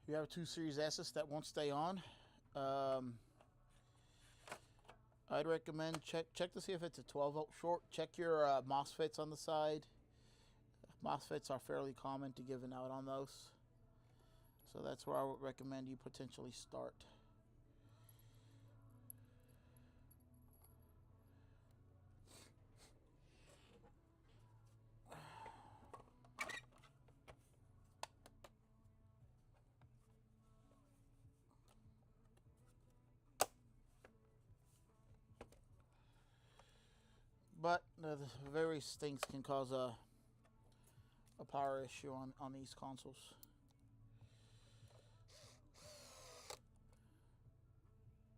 You have two Series S's that won't stay on. I'd recommend check to see if it's a 12-volt short. Check your MOSFETs on the side. MOSFETs are fairly common to giving out on those. So that's where I would recommend you potentially start. But the various things can cause a power issue on these consoles.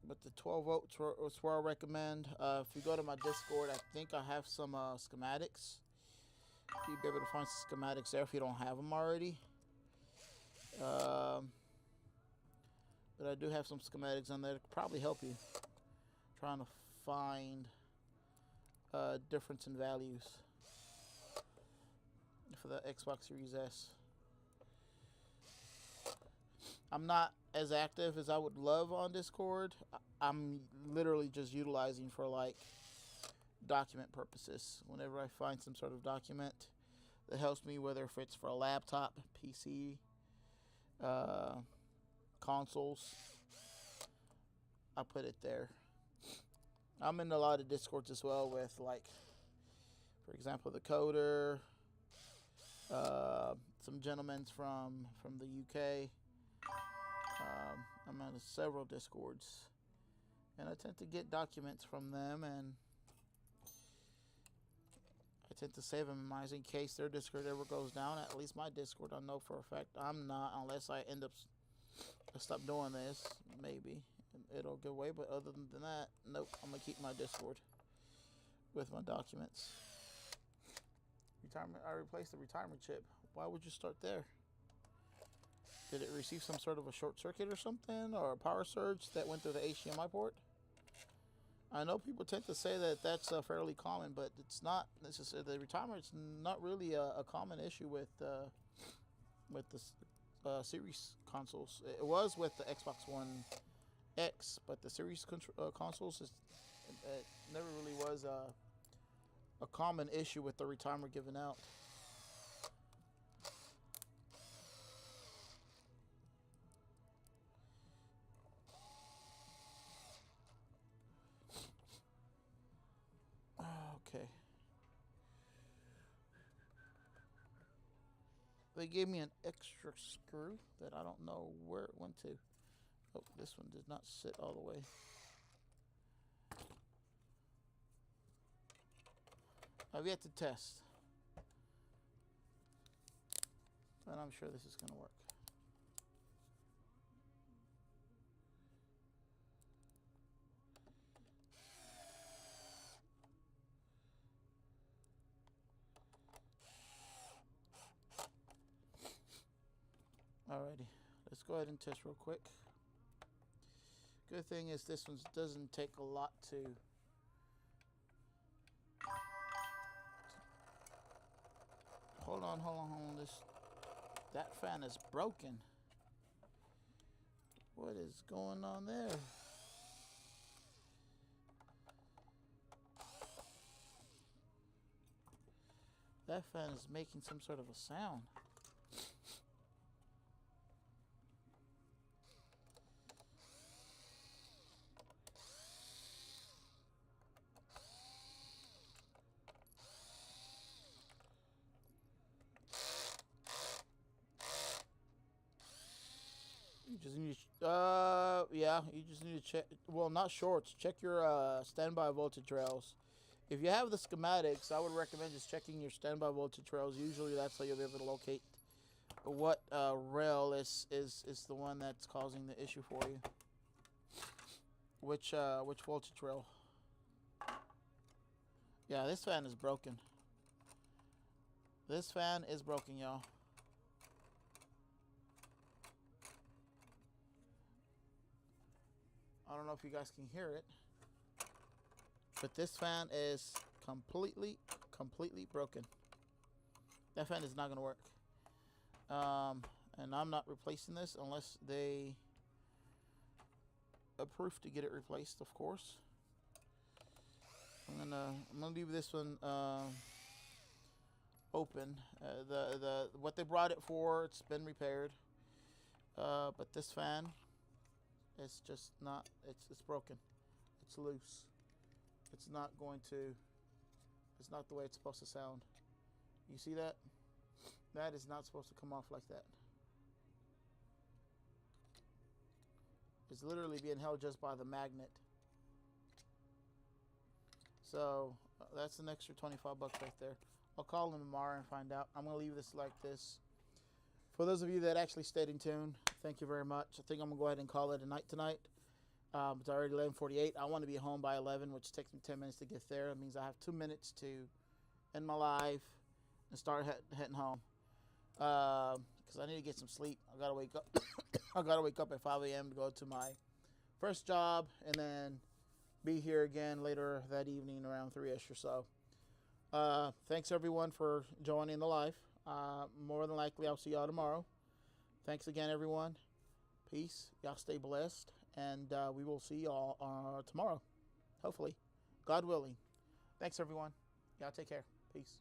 But the 12 volts is where I recommend. If you go to my Discord, I think I have some schematics. You'll be able to find some schematics there if you don't have them already. But I do have some schematics on there that could probably help you trying to find difference in values for the Xbox Series S. I'm not as active as I would love on Discord. I'm literally just utilizing for like document purposes. Whenever I find some sort of document that helps me, whether if it's for a laptop, PC, consoles, I put it there. I'm in a lot of Discords as well with, like, for example, the Coder, some gentlemen from the UK. I'm on several Discords, and I tend to get documents from them, and I tend to save them in mine in case their Discord ever goes down. At least my Discord, I know for a fact I'm not, unless I end up stop doing this, maybe it'll go away. But other than that, nope, I'm gonna keep my Discord with my documents. Retirement. I replaced the retirement chip. Why would you start there? Did it receive some sort of a short circuit or something, or a power surge that went through the HDMI port? I know people tend to say that that's fairly common, but it's not. It's just, the retirement is not really a common issue with the Series consoles. It was with the Xbox One X, but the Series consoles it never really was a common issue with the retimer giving out. Okay. They gave me an extra screw that I don't know where it went to. Oh, this one did not sit all the way. I've yet to test, but I'm sure this is going to work. Alrighty, let's go ahead and test real quick. Good thing is this one doesn't take a lot to Hold on. That fan is broken. What is going on there? That fan is making some sort of a sound. You just need to, you just need to check, well, not shorts, check your standby voltage rails. If you have the schematics, I would recommend just checking your standby voltage rails. Usually that's how you'll be able to locate what rail is the one that's causing the issue for you. Which voltage rail? Yeah, this fan is broken. This fan is broken, y'all. I don't know if you guys can hear it, but this fan is completely broken. That fan is not going to work. And I'm not replacing this unless they approve to get it replaced, of course. I'm gonna leave this one open. What they brought it for, it's been repaired. But this fan, it's just not. It's broken. It's loose. It's not going to. It's not the way it's supposed to sound. You see that? That is not supposed to come off like that. It's literally being held just by the magnet. So that's an extra 25 bucks right there. I'll call them tomorrow and find out. I'm gonna leave this like this. For those of you that actually stayed in tune, thank you very much. I think I'm gonna go ahead and call it a night tonight. It's already 11:48. I want to be home by 11, which takes me 10 minutes to get there. It means I have 2 minutes to end my live and start heading home. Because I need to get some sleep. I gotta wake up. I gotta wake up at 5 a.m. to go to my first job, and then be here again later that evening around 3ish or so. Thanks everyone for joining the live. More than likely I'll see y'all tomorrow. Thanks again, everyone. Peace. Y'all stay blessed, and we will see y'all tomorrow, hopefully, God willing. Thanks everyone. Y'all take care. Peace.